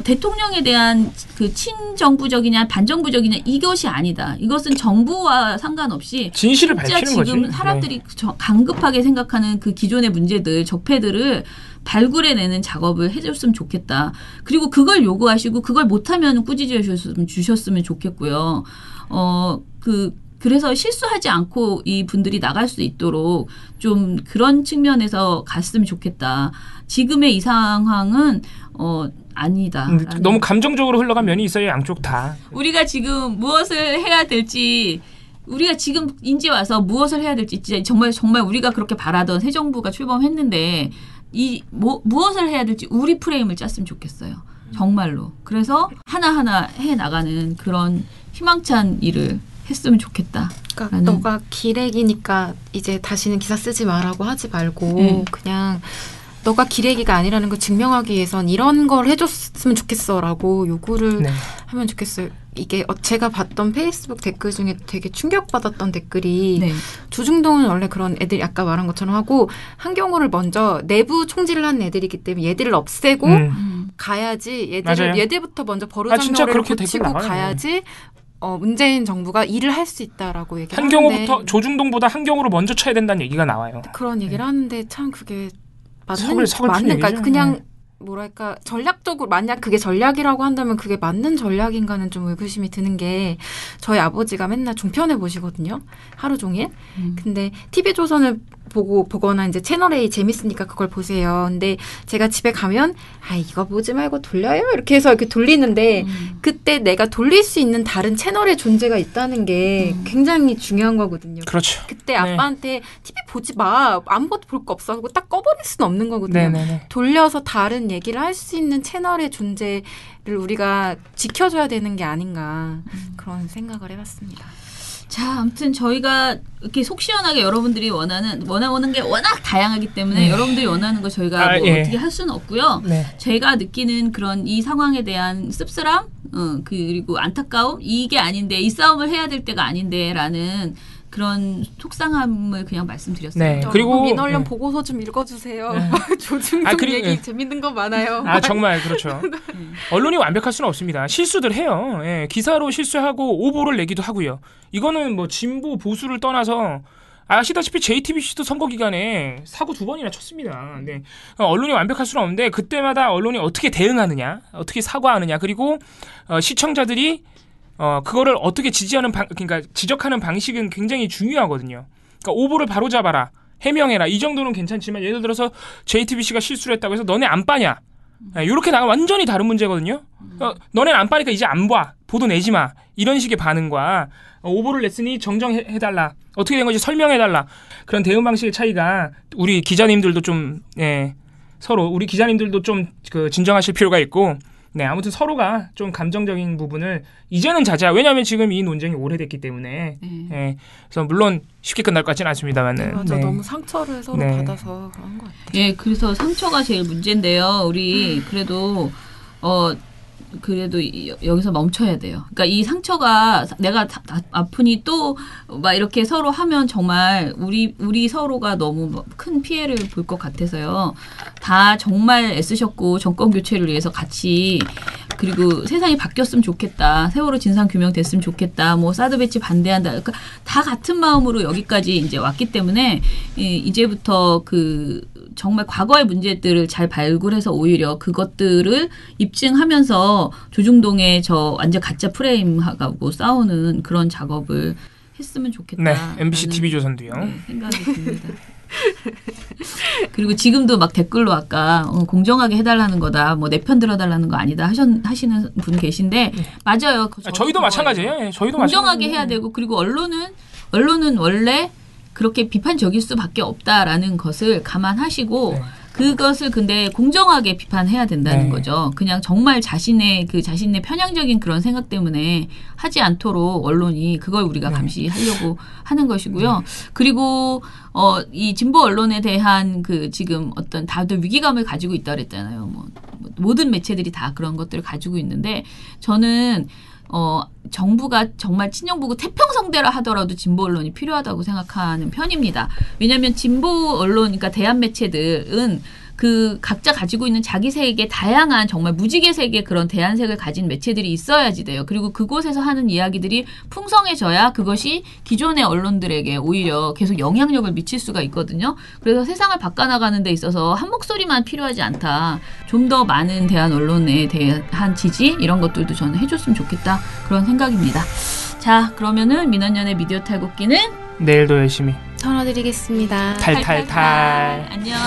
대통령에 대한 친정부적이냐 반정부적이냐 이것이 아니다. 이것은 정부와 상관없이 진실을 진짜 밝히는 거지. 지금 사람들이 강급하게 생각하는 그 기존의 문제들, 적폐들을 발굴해내는 작업을 해줬으면 좋겠다. 그리고 그걸 요구하시고 그걸 못하면 꾸짖어 주셨으면 좋겠고요. 그래서 실수하지 않고 이 분들이 나갈 수 있도록 좀 그런 측면에서 갔으면 좋겠다. 지금의 이 상황은 아니다. 너무 감정적으로 흘러간 면이 있어요. 양쪽 다. 우리가 지금 무엇을 해야 될지, 우리가 지금 인제 와서 무엇을 해야 될지 진짜 정말 우리가 그렇게 바라던 새 정부가 출범했는데 무엇을 해야 될지 우리 프레임을 짰으면 좋겠어요. 정말로. 그래서 하나하나 해나가는 그런 희망찬 일을 했으면 좋겠다. 그러니까 너가 기레기니까 이제 다시는 기사 쓰지 말라고 하지 말고 그냥 너가 기레기가 아니라는 걸 증명하기 위해선 이런 걸 해줬으면 좋겠어라고 요구를 하면 좋겠어요. 이게 제가 봤던 페이스북 댓글 중에 되게 충격받았던 댓글이 조중동은 원래 그런 애들이 아까 말한 것처럼 하고 한경호를 먼저 내부 총질을 한 애들이기 때문에 얘들을 없애고 가야지 얘들부터 먼저 버르장머리를 고치고 가야지 문재인 정부가 일을 할 수 있다라고 얘기를 하는데 한경호부터 조중동보다 한경호를 먼저 쳐야 된다는 얘기가 나와요. 그런 얘기를 하는데 참 그게 맞는 그냥 뭐랄까 전략적으로 만약 그게 전략이라고 한다면 그게 맞는 전략인가는 좀 의구심이 드는 게 저희 아버지가 맨날 종편을 보시거든요. 하루 종일. 근데 TV조선을 보거나 이제 채널A 재밌으니까 그걸 보세요. 근데 제가 집에 가면 이거 보지 말고 돌려요 이렇게 해서 이렇게 돌리는데 그때 내가 돌릴 수 있는 다른 채널의 존재가 있다는 게 굉장히 중요한 거거든요. 그렇죠. 그때 아빠한테 TV 보지 마. 아무것도 볼 거 없어. 하고 딱 꺼버릴 수는 없는 거거든요. 돌려서 다른 얘기를 할 수 있는 채널의 존재를 우리가 지켜줘야 되는 게 아닌가 그런 생각을 해봤습니다. 자, 아무튼 저희가 이렇게 속 시원하게 여러분들이 원하는 게 워낙 다양하기 때문에 여러분들이 원하는 거 저희가 어떻게 할 수는 없고요. 제가 느끼는 그런 이 상황에 대한 씁쓸함, 그리고 안타까움, 이게 아닌데, 이 싸움을 해야 될 때가 아닌데라는 그런 속상함을 그냥 말씀드렸어요. 네. 그리고 민원련 보고서 좀 읽어주세요. 조중동 얘기 재밌는 거 많아요. 정말 그렇죠. 언론이 완벽할 수는 없습니다. 실수들 해요. 예, 기사로 실수하고 오보를 내기도 하고요. 이거는 뭐 진보 보수를 떠나서 아시다시피 JTBC도 선거 기간에 사고 2번이나 쳤습니다. 네. 언론이 완벽할 수는 없는데 그때마다 언론이 어떻게 대응하느냐, 어떻게 사과하느냐, 그리고 시청자들이 그거를 어떻게 그러니까 지적하는 방식은 굉장히 중요하거든요. 그러니까 오보를 바로잡아라, 해명해라, 이 정도는 괜찮지만 예를 들어서 JTBC가 실수를 했다고 해서 너네 안 빠냐? 이렇게 나가면 완전히 다른 문제거든요. 너네는 안 빠니까 이제 안 봐, 보도 내지 마, 이런 식의 반응과 오보를 냈으니 정정해달라, 어떻게 된 건지 설명해달라, 그런 대응 방식의 차이가 우리 기자님들도 좀 서로 우리 기자님들도 좀 진정하실 필요가 있고. 네, 아무튼 서로가 좀 감정적인 부분을 이제는 자제하고, 왜냐하면 지금 이 논쟁이 오래됐기 때문에 예, 그래서 물론 쉽게 끝날 것 같지는 않습니다만은 맞아, 너무 상처를 서로 받아서 그런 것 같아요. 예, 그래서 상처가 제일 문제인데요. 우리 그래도 여기서 멈춰야 돼요. 그러니까 이 상처가 내가 아프니 또 막 이렇게 서로 하면 정말 우리 서로가 너무 큰 피해를 볼 것 같아서요. 다 정말 애쓰셨고 정권 교체를 위해서 같이, 그리고 세상이 바뀌었으면 좋겠다, 세월호 진상 규명 됐으면 좋겠다, 뭐 사드 배치 반대한다, 그러니까 다 같은 마음으로 여기까지 이제 왔기 때문에 이제부터 정말 과거의 문제들을 잘 발굴해서 오히려 그것들을 입증하면서 조중동의 저 완전 가짜 프레임하고 싸우는 그런 작업을 했으면 좋겠다. 네, MBC TV조선도요. 네, 생각이 듭니다. 그리고 지금도 막 댓글로 아까 공정하게 해달라는 거다, 뭐 내 편 들어달라는 거 아니다 하시는 분 계신데 맞아요. 저희도 마찬가지예요. 저희도 공정하게 해야 되고, 그리고 언론은 원래 그렇게 비판적일 수밖에 없다라는 것을 감안하시고 그것을 근데 공정하게 비판해야 된다는 거죠. 그냥 정말 자신의 편향적인 그런 생각 때문에 하지 않도록 언론이 그걸 우리가 감시하려고 하는 것이고요. 그리고 이 진보 언론에 대한 지금 어떤 다들 위기감을 가지고 있다 그랬잖아요. 뭐 모든 매체들이 다 그런 것들을 가지고 있는데, 저는 정부가 정말 친정부고 태평성대라 하더라도 진보 언론이 필요하다고 생각하는 편입니다. 왜냐하면 진보 언론, 그러니까 대한 매체들은 각자 가지고 있는 자기 세계, 다양한 정말 무지개 세계 그런 대안색을 가진 매체들이 있어야지 돼요. 그리고 그곳에서 하는 이야기들이 풍성해져야 그것이 기존의 언론들에게 오히려 계속 영향력을 미칠 수가 있거든요. 그래서 세상을 바꿔나가는 데 있어서 한 목소리만 필요하지 않다. 좀 더 많은 대한 언론에 대한 지지, 이런 것들도 저는 해줬으면 좋겠다, 그런 생각입니다. 자, 그러면은 민원연의 미디어 탈곡기는 내일도 열심히 털어드리겠습니다. 탈탈탈. 안녕.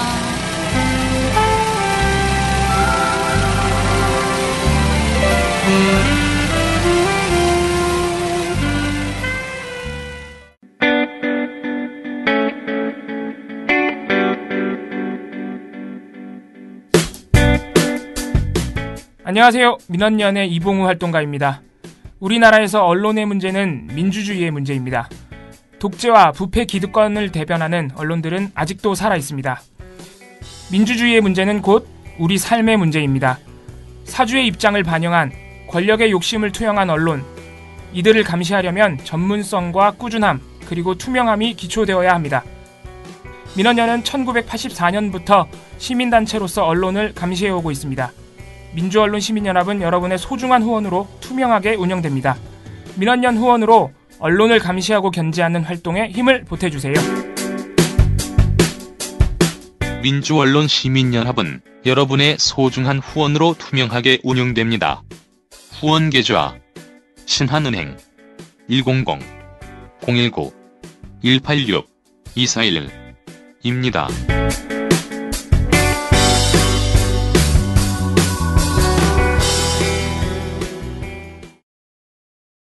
안녕하세요. 민원연의 이봉우 활동가입니다. 우리나라에서 언론의 문제는 민주주의의 문제입니다. 독재와 부패 기득권을 대변하는 언론들은 아직도 살아있습니다. 민주주의의 문제는 곧 우리 삶의 문제입니다. 사주의 입장을 반영한 권력의 욕심을 투영한 언론, 이들을 감시하려면 전문성과 꾸준함, 그리고 투명함이 기초되어야 합니다. 민원연은 1984년부터 시민단체로서 언론을 감시해오고 있습니다. 민주언론 시민연합은 여러분의 소중한 후원으로 투명하게 운영됩니다. 민원연 후원으로 언론을 감시하고 견제하는 활동에 힘을 보태주세요. 민주언론 시민연합은 여러분의 소중한 후원으로 투명하게 운영됩니다. 후원 계좌 신한은행 100-019-186-241입니다.